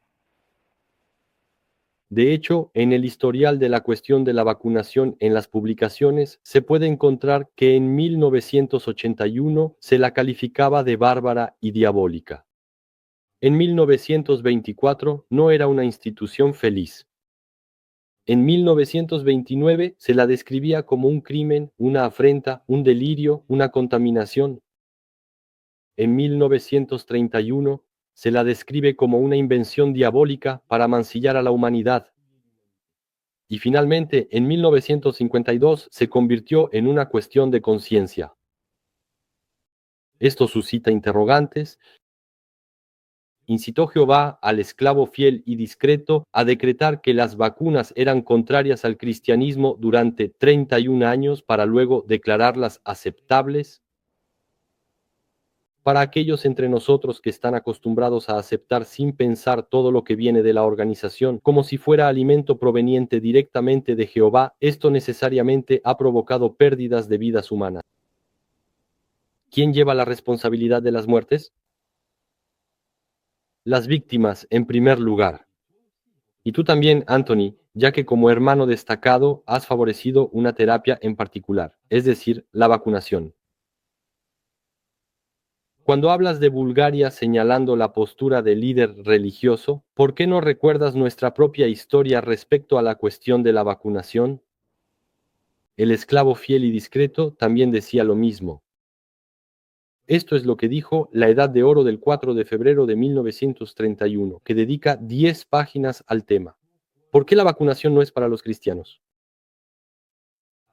B: De hecho, en el historial de la cuestión de la vacunación en las publicaciones, se puede encontrar que en 1981 se la calificaba de bárbara y diabólica. En 1924 no era una institución feliz. En 1929 se la describía como un crimen, una afrenta, un delirio, una contaminación. En 1931 se la describe como una invención diabólica para mancillar a la humanidad. Y finalmente, en 1952 se convirtió en una cuestión de conciencia. Esto suscita interrogantes. Incitó Jehová al esclavo fiel y discreto a decretar que las vacunas eran contrarias al cristianismo durante 31 años para luego declararlas aceptables. Para aquellos entre nosotros que están acostumbrados a aceptar sin pensar todo lo que viene de la organización, como si fuera alimento proveniente directamente de Jehová, esto necesariamente ha provocado pérdidas de vidas humanas. ¿Quién lleva la responsabilidad de las muertes? Las víctimas, en primer lugar. Y tú también, Anthony, ya que como hermano destacado has favorecido una terapia en particular, es decir, la vacunación. Cuando hablas de Bulgaria señalando la postura del líder religioso, ¿por qué no recuerdas nuestra propia historia respecto a la cuestión de la vacunación? El esclavo fiel y discreto también decía lo mismo. Esto es lo que dijo La Edad de Oro del 4 de febrero de 1931, que dedica 10 páginas al tema. ¿Por qué la vacunación no es para los cristianos?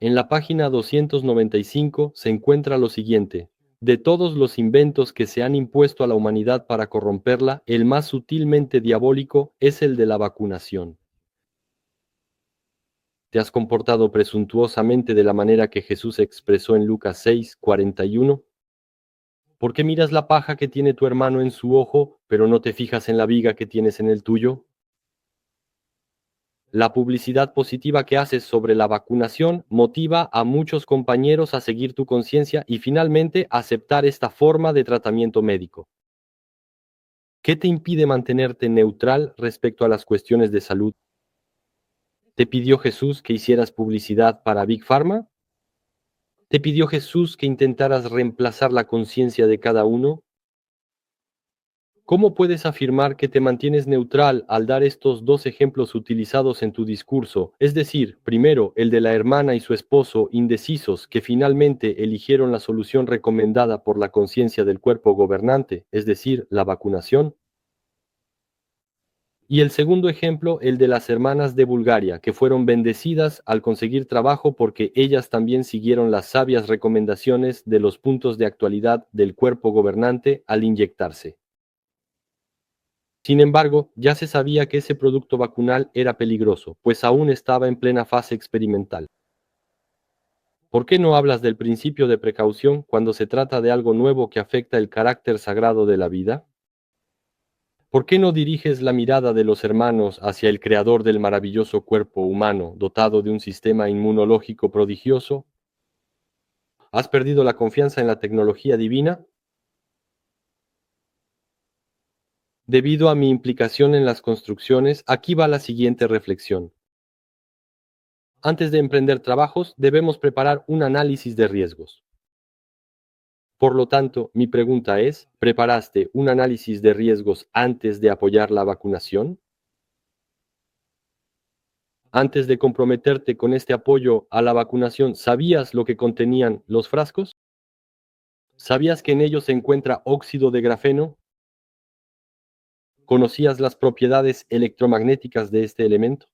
B: En la página 295 se encuentra lo siguiente. De todos los inventos que se han impuesto a la humanidad para corromperla, el más sutilmente diabólico es el de la vacunación. ¿Te has comportado presuntuosamente de la manera que Jesús expresó en Lucas 6:41? ¿Por qué miras la paja que tiene tu hermano en su ojo, pero no te fijas en la viga que tienes en el tuyo? La publicidad positiva que haces sobre la vacunación motiva a muchos compañeros a seguir tu conciencia y finalmente aceptar esta forma de tratamiento médico. ¿Qué te impide mantenerte neutral respecto a las cuestiones de salud? ¿Te pidió Jesús que hicieras publicidad para Big Pharma? ¿Te pidió Jesús que intentaras reemplazar la conciencia de cada uno? ¿Cómo puedes afirmar que te mantienes neutral al dar estos dos ejemplos utilizados en tu discurso? Es decir, primero, el de la hermana y su esposo indecisos que finalmente eligieron la solución recomendada por la conciencia del cuerpo gobernante, es decir, la vacunación. Y el segundo ejemplo, el de las hermanas de Bulgaria, que fueron bendecidas al conseguir trabajo porque ellas también siguieron las sabias recomendaciones de los puntos de actualidad del cuerpo gobernante al inyectarse. Sin embargo, ya se sabía que ese producto vacunal era peligroso, pues aún estaba en plena fase experimental. ¿Por qué no hablas del principio de precaución cuando se trata de algo nuevo que afecta el carácter sagrado de la vida? ¿Por qué no diriges la mirada de los hermanos hacia el creador del maravilloso cuerpo humano dotado de un sistema inmunológico prodigioso? ¿Has perdido la confianza en la tecnología divina? Debido a mi implicación en las construcciones, aquí va la siguiente reflexión. Antes de emprender trabajos, debemos preparar un análisis de riesgos. Por lo tanto, mi pregunta es, ¿preparaste un análisis de riesgos antes de apoyar la vacunación? Antes de comprometerte con este apoyo a la vacunación, ¿sabías lo que contenían los frascos? ¿Sabías que en ellos se encuentra óxido de grafeno? ¿Conocías las propiedades electromagnéticas de este elemento?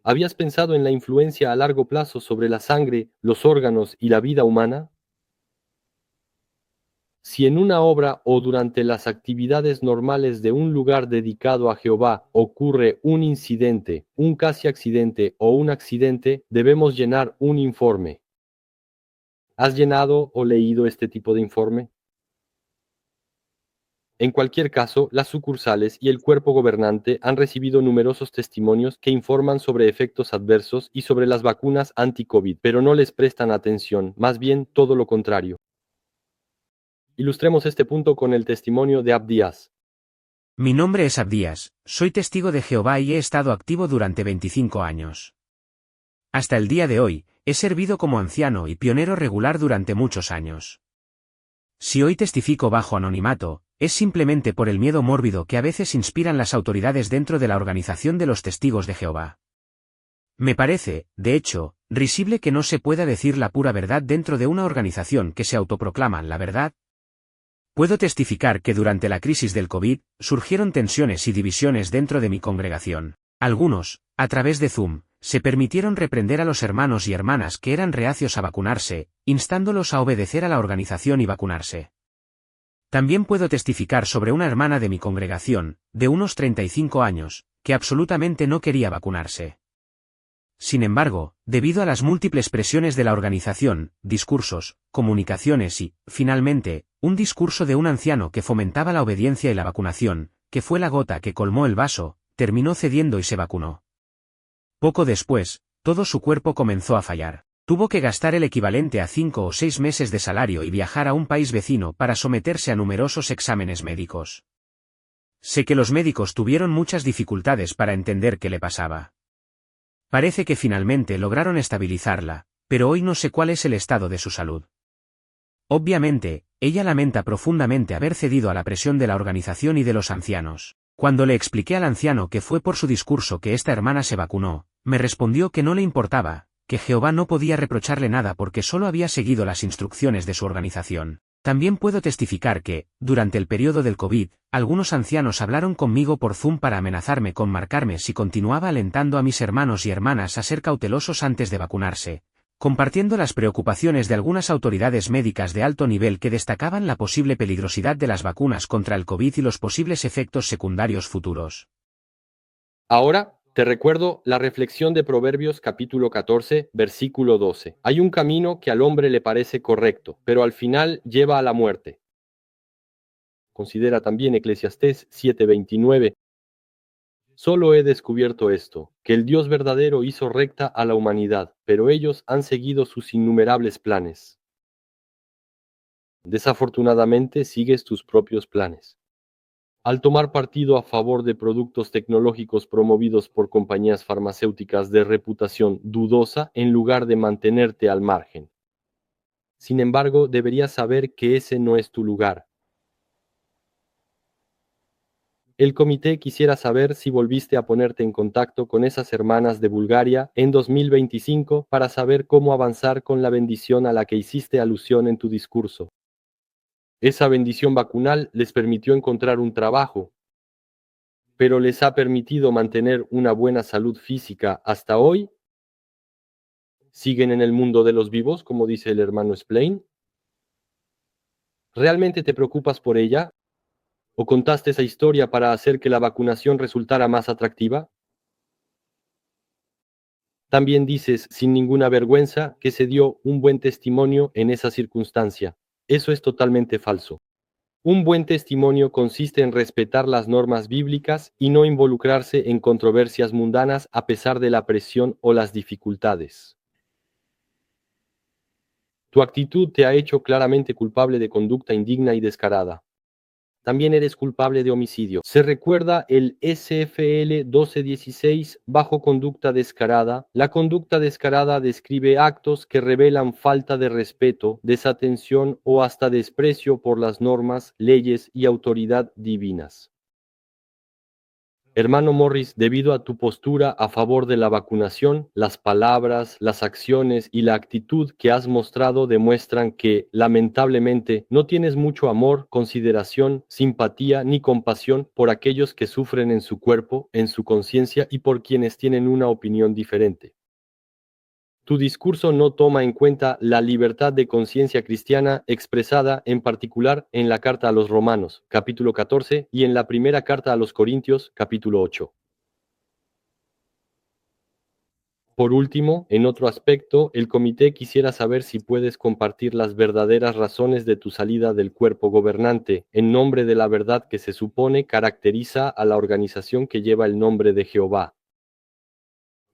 B: ¿Habías pensado en la influencia a largo plazo sobre la sangre, los órganos y la vida humana? Si en una obra o durante las actividades normales de un lugar dedicado a Jehová ocurre un incidente, un casi accidente o un accidente, debemos llenar un informe. ¿Has llenado o leído este tipo de informe? En cualquier caso, las sucursales y el cuerpo gobernante han recibido numerosos testimonios que informan sobre efectos adversos y sobre las vacunas anti-COVID, pero no les prestan atención, más bien todo lo contrario. Ilustremos este punto con el testimonio de Abdías.
I: Mi nombre es Abdías, soy testigo de Jehová y he estado activo durante 25 años. Hasta el día de hoy, he servido como anciano y pionero regular durante muchos años. Si hoy testifico bajo anonimato, es simplemente por el miedo mórbido que a veces inspiran las autoridades dentro de la organización de los testigos de Jehová. Me parece, de hecho, risible que no se pueda decir la pura verdad dentro de una organización que se autoproclama la verdad. Puedo testificar que durante la crisis del COVID, surgieron tensiones y divisiones dentro de mi congregación. Algunos, a través de Zoom, se permitieron reprender a los hermanos y hermanas que eran reacios a vacunarse, instándolos a obedecer a la organización y vacunarse. También puedo testificar sobre una hermana de mi congregación, de unos 35 años, que absolutamente no quería vacunarse. Sin embargo, debido a las múltiples presiones de la organización, discursos, comunicaciones y, finalmente, un discurso de un anciano que fomentaba la obediencia y la vacunación, que fue la gota que colmó el vaso, terminó cediendo y se vacunó. Poco después, todo su cuerpo comenzó a fallar. Tuvo que gastar el equivalente a 5 o 6 meses de salario y viajar a un país vecino para someterse a numerosos exámenes médicos. Sé que los médicos tuvieron muchas dificultades para entender qué le pasaba. Parece que finalmente lograron estabilizarla, pero hoy no sé cuál es el estado de su salud. Obviamente, ella lamenta profundamente haber cedido a la presión de la organización y de los ancianos. Cuando le expliqué al anciano que fue por su discurso que esta hermana se vacunó, me respondió que no le importaba, que Jehová no podía reprocharle nada porque solo había seguido las instrucciones de su organización. También puedo testificar que, durante el periodo del COVID, algunos ancianos hablaron conmigo por Zoom para amenazarme con marcarme si continuaba alentando a mis hermanos y hermanas a ser cautelosos antes de vacunarse, compartiendo las preocupaciones de algunas autoridades médicas de alto nivel que destacaban la posible peligrosidad de las vacunas contra el COVID y los posibles efectos secundarios futuros.
B: Ahora, te recuerdo la reflexión de Proverbios capítulo 14, versículo 12. Hay un camino que al hombre le parece correcto, pero al final lleva a la muerte. Considera también Eclesiastés 7:29. Solo he descubierto esto, que el Dios verdadero hizo recta a la humanidad, pero ellos han seguido sus innumerables planes. Desafortunadamente sigues tus propios planes. Al tomar partido a favor de productos tecnológicos promovidos por compañías farmacéuticas de reputación dudosa en lugar de mantenerte al margen. Sin embargo, deberías saber que ese no es tu lugar. El comité quisiera saber si volviste a ponerte en contacto con esas hermanas de Bulgaria en 2025 para saber cómo avanzar con la bendición a la que hiciste alusión en tu discurso. Esa bendición vacunal les permitió encontrar un trabajo. pero les ha permitido mantener una buena salud física hasta hoy? ¿Siguen en el mundo de los vivos, como dice el hermano Splain? ¿Realmente te preocupas por ella? ¿O contaste esa historia para hacer que la vacunación resultara más atractiva? También dices, sin ninguna vergüenza, que se dio un buen testimonio en esa circunstancia. Eso es totalmente falso. Un buen testimonio consiste en respetar las normas bíblicas y no involucrarse en controversias mundanas a pesar de la presión o las dificultades. Tu actitud te ha hecho claramente culpable de conducta indigna y descarada. También eres culpable de homicidio. Se recuerda el SFL 1216 bajo conducta descarada. La conducta descarada describe actos que revelan falta de respeto, desatención o hasta desprecio por las normas, leyes y autoridad divinas. Hermano Morris, debido a tu postura a favor de la vacunación, las palabras, las acciones y la actitud que has mostrado demuestran que, lamentablemente, no tienes mucho amor, consideración, simpatía ni compasión por aquellos que sufren en su cuerpo, en su conciencia y por quienes tienen una opinión diferente. Tu discurso no toma en cuenta la libertad de conciencia cristiana expresada en particular en la carta a los Romanos, capítulo 14, y en la primera carta a los Corintios, capítulo 8. Por último, en otro aspecto, el comité quisiera saber si puedes compartir las verdaderas razones de tu salida del cuerpo gobernante, en nombre de la verdad que se supone caracteriza a la organización que lleva el nombre de Jehová.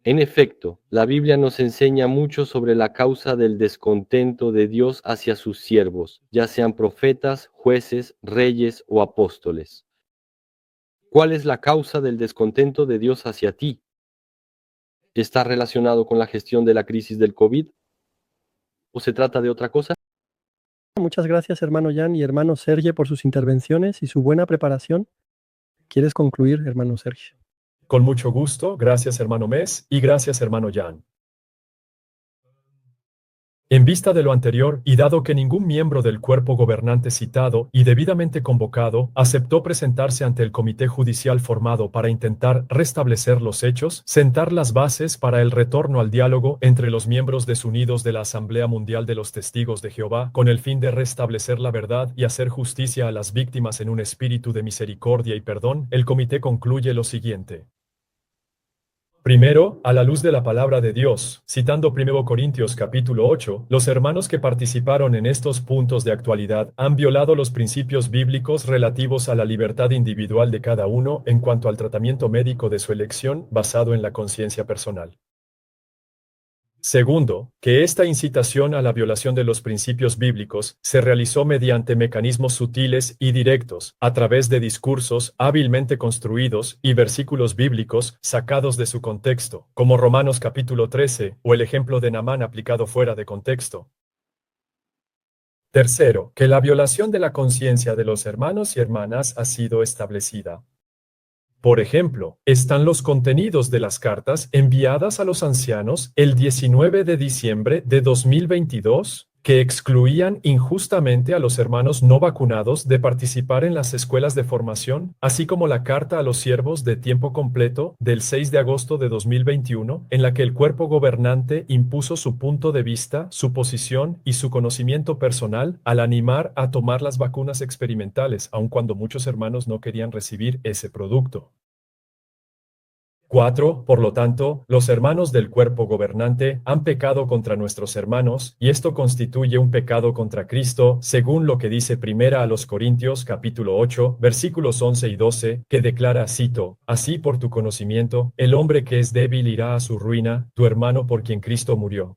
B: En efecto, la Biblia nos enseña mucho sobre la causa del descontento de Dios hacia sus siervos, ya sean profetas, jueces, reyes o apóstoles. ¿Cuál es la causa del descontento de Dios hacia ti? ¿Está relacionado con la gestión de la crisis del COVID? ¿O se trata de otra cosa?
A: Muchas gracias, hermano Jan y hermano Sergio, por sus intervenciones y su buena preparación. ¿Quieres concluir, hermano Sergio?
C: Con mucho gusto, gracias hermano Mes y gracias hermano Jan. En vista de lo anterior, y dado que ningún miembro del cuerpo gobernante citado y debidamente convocado aceptó presentarse ante el comité judicial formado para intentar restablecer los hechos, sentar las bases para el retorno al diálogo entre los miembros desunidos de la Asamblea Mundial de los Testigos de Jehová, con el fin de restablecer la verdad y hacer justicia a las víctimas en un espíritu de misericordia y perdón, el comité concluye lo siguiente. Primero, a la luz de la palabra de Dios, citando 1 Corintios capítulo 8, los hermanos que participaron en estos puntos de actualidad han violado los principios bíblicos relativos a la libertad individual de cada uno en cuanto al tratamiento médico de su elección basado en la conciencia personal. Segundo, que esta incitación a la violación de los principios bíblicos se realizó mediante mecanismos sutiles y directos, a través de discursos hábilmente construidos y versículos bíblicos sacados de su contexto, como Romanos capítulo 13 o el ejemplo de Naamán aplicado fuera de contexto. Tercero, que la violación de la conciencia de los hermanos y hermanas ha sido establecida. Por ejemplo, están los contenidos de las cartas enviadas a los ancianos el 19 de diciembre de 2022, que excluían injustamente a los hermanos no vacunados de participar en las escuelas de formación, así como la carta a los siervos de tiempo completo del 6 de agosto de 2021, en la que el cuerpo gobernante impuso su punto de vista, su posición y su conocimiento personal al animar a tomar las vacunas experimentales, aun cuando muchos hermanos no querían recibir ese producto. 4. Por lo tanto, los hermanos del cuerpo gobernante han pecado contra nuestros hermanos, y esto constituye un pecado contra Cristo, según lo que dice 1 a los Corintios capítulo 8, versículos 11 y 12, que declara, cito, «Así por tu conocimiento, el hombre que es débil irá a su ruina, tu hermano por quien Cristo murió».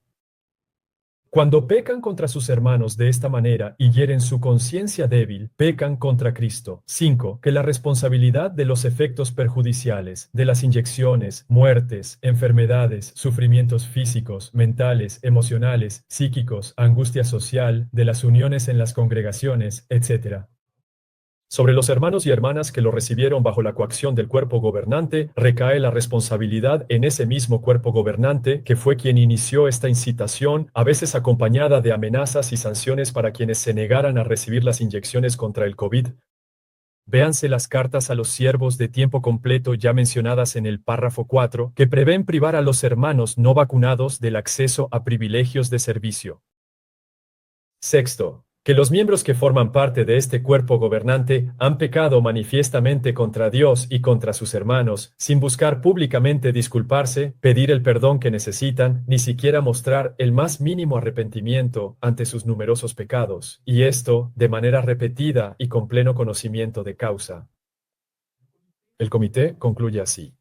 C: Cuando pecan contra sus hermanos de esta manera y hieren su conciencia débil, pecan contra Cristo. 5. Que la responsabilidad de los efectos perjudiciales, de las inyecciones, muertes, enfermedades, sufrimientos físicos, mentales, emocionales, psíquicos, angustia social, de las uniones en las congregaciones, etc. Sobre los hermanos y hermanas que lo recibieron bajo la coacción del cuerpo gobernante, recae la responsabilidad en ese mismo cuerpo gobernante que fue quien inició esta incitación, a veces acompañada de amenazas y sanciones para quienes se negaran a recibir las inyecciones contra el COVID. Véanse las cartas a los siervos de tiempo completo ya mencionadas en el párrafo 4, que prevén privar a los hermanos no vacunados del acceso a privilegios de servicio. Sexto, que los miembros que forman parte de este cuerpo gobernante han pecado manifiestamente contra Dios y contra sus hermanos, sin buscar públicamente disculparse, pedir el perdón que necesitan, ni siquiera mostrar el más mínimo arrepentimiento ante sus numerosos pecados, y esto de manera repetida y con pleno conocimiento de causa. El comité concluye así.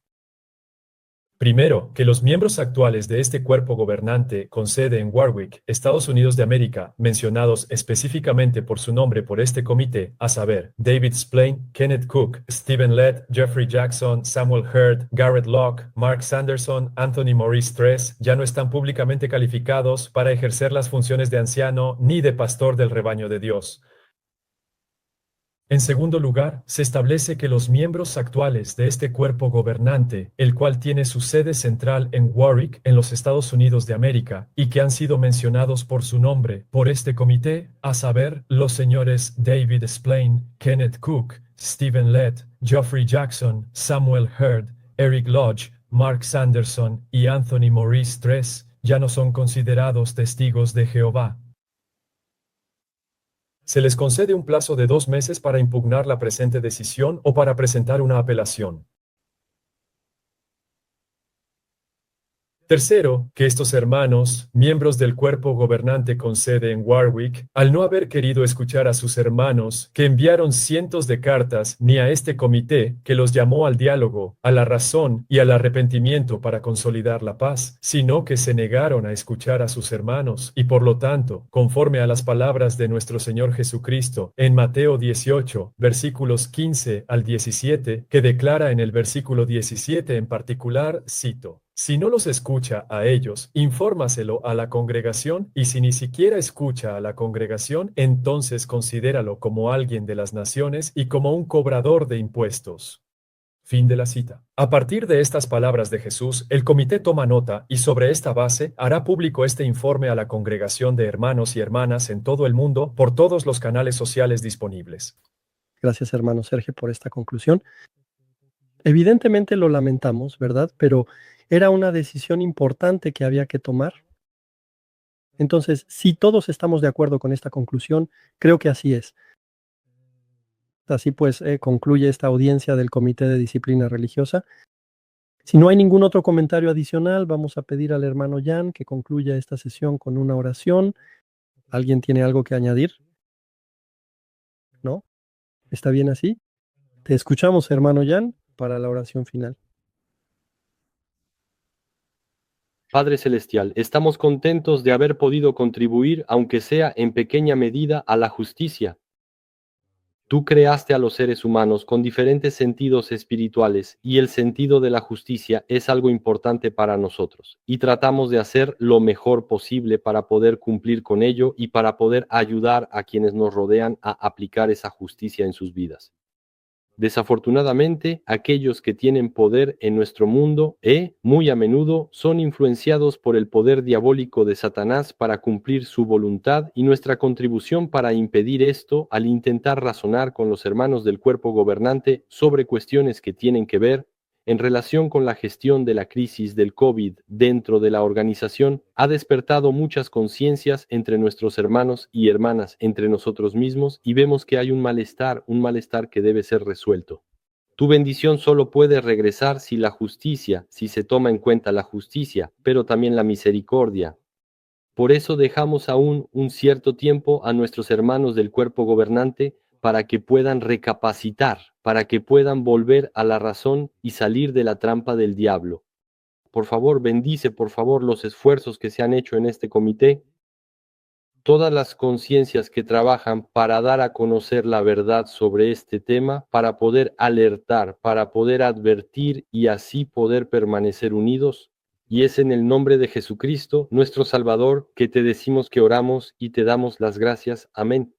C: Primero, que los miembros actuales de este cuerpo gobernante con sede en Warwick, Estados Unidos de América, mencionados específicamente por su nombre por este comité, a saber, David Splane, Kenneth Cook, Stephen Lett, Jeffrey Jackson, Samuel Hurd, Garrett Locke, Mark Sanderson, Anthony Maurice Tress, ya no están públicamente calificados para ejercer las funciones de anciano ni de pastor del rebaño de Dios. En segundo lugar, se establece que los miembros actuales de este cuerpo gobernante, el cual tiene su sede central en Warwick, en los Estados Unidos de América, y que han sido mencionados por su nombre por este comité, a saber, los señores David Splane, Kenneth Cook, Stephen Lett, Geoffrey Jackson, Samuel Hurd, Eric Lodge, Mark Sanderson y Anthony Maurice Tress, ya no son considerados testigos de Jehová. Se les concede un plazo de 2 meses para impugnar la presente decisión o para presentar una apelación. Tercero, que estos hermanos, miembros del cuerpo gobernante con sede en Warwick, al no haber querido escuchar a sus hermanos, que enviaron cientos de cartas, ni a este comité, que los llamó al diálogo, a la razón y al arrepentimiento para consolidar la paz, sino que se negaron a escuchar a sus hermanos, y por lo tanto, conforme a las palabras de nuestro Señor Jesucristo, en Mateo 18, versículos 15 al 17, que declara en el versículo 17 en particular, cito: si no los escucha a ellos, infórmaselo a la congregación, y si ni siquiera escucha a la congregación, entonces considéralo como alguien de las naciones y como un cobrador de impuestos. Fin de la cita. A partir de estas palabras de Jesús, el comité toma nota y sobre esta base hará público este informe a la congregación de hermanos y hermanas en todo el mundo por todos los canales sociales disponibles.
A: Gracias, hermano Sergio, por esta conclusión. Evidentemente lo lamentamos, ¿verdad? Pero era una decisión importante que había que tomar. Entonces, si todos estamos de acuerdo con esta conclusión, creo que así es. Así pues, concluye esta audiencia del Comité de Disciplina Religiosa. Si no hay ningún otro comentario adicional, vamos a pedir al hermano Jan que concluya esta sesión con una oración. ¿Alguien tiene algo que añadir? ¿No? ¿Está bien así? Te escuchamos, hermano Jan, para la oración final.
B: Padre Celestial, estamos contentos de haber podido contribuir, aunque sea en pequeña medida, a la justicia. Tú creaste a los seres humanos con diferentes sentidos espirituales y el sentido de la justicia es algo importante para nosotros, y tratamos de hacer lo mejor posible para poder cumplir con ello y para poder ayudar a quienes nos rodean a aplicar esa justicia en sus vidas. Desafortunadamente, aquellos que tienen poder en nuestro mundo, muy a menudo, son influenciados por el poder diabólico de Satanás para cumplir su voluntad, y nuestra contribución para impedir esto, al intentar razonar con los hermanos del cuerpo gobernante sobre cuestiones que tienen que ver en relación con la gestión de la crisis del COVID dentro de la organización, ha despertado muchas conciencias entre nuestros hermanos y hermanas, entre nosotros mismos, y vemos que hay un malestar que debe ser resuelto. Tu bendición solo puede regresar si se toma en cuenta la justicia, pero también la misericordia. Por eso dejamos aún un cierto tiempo a nuestros hermanos del cuerpo gobernante para que puedan recapacitar, para que puedan volver a la razón y salir de la trampa del diablo. Por favor, bendice, por favor, los esfuerzos que se han hecho en este comité, todas las conciencias que trabajan para dar a conocer la verdad sobre este tema, para poder alertar, para poder advertir y así poder permanecer unidos. Y es en el nombre de Jesucristo, nuestro Salvador, que te decimos que oramos y te damos las gracias. Amén.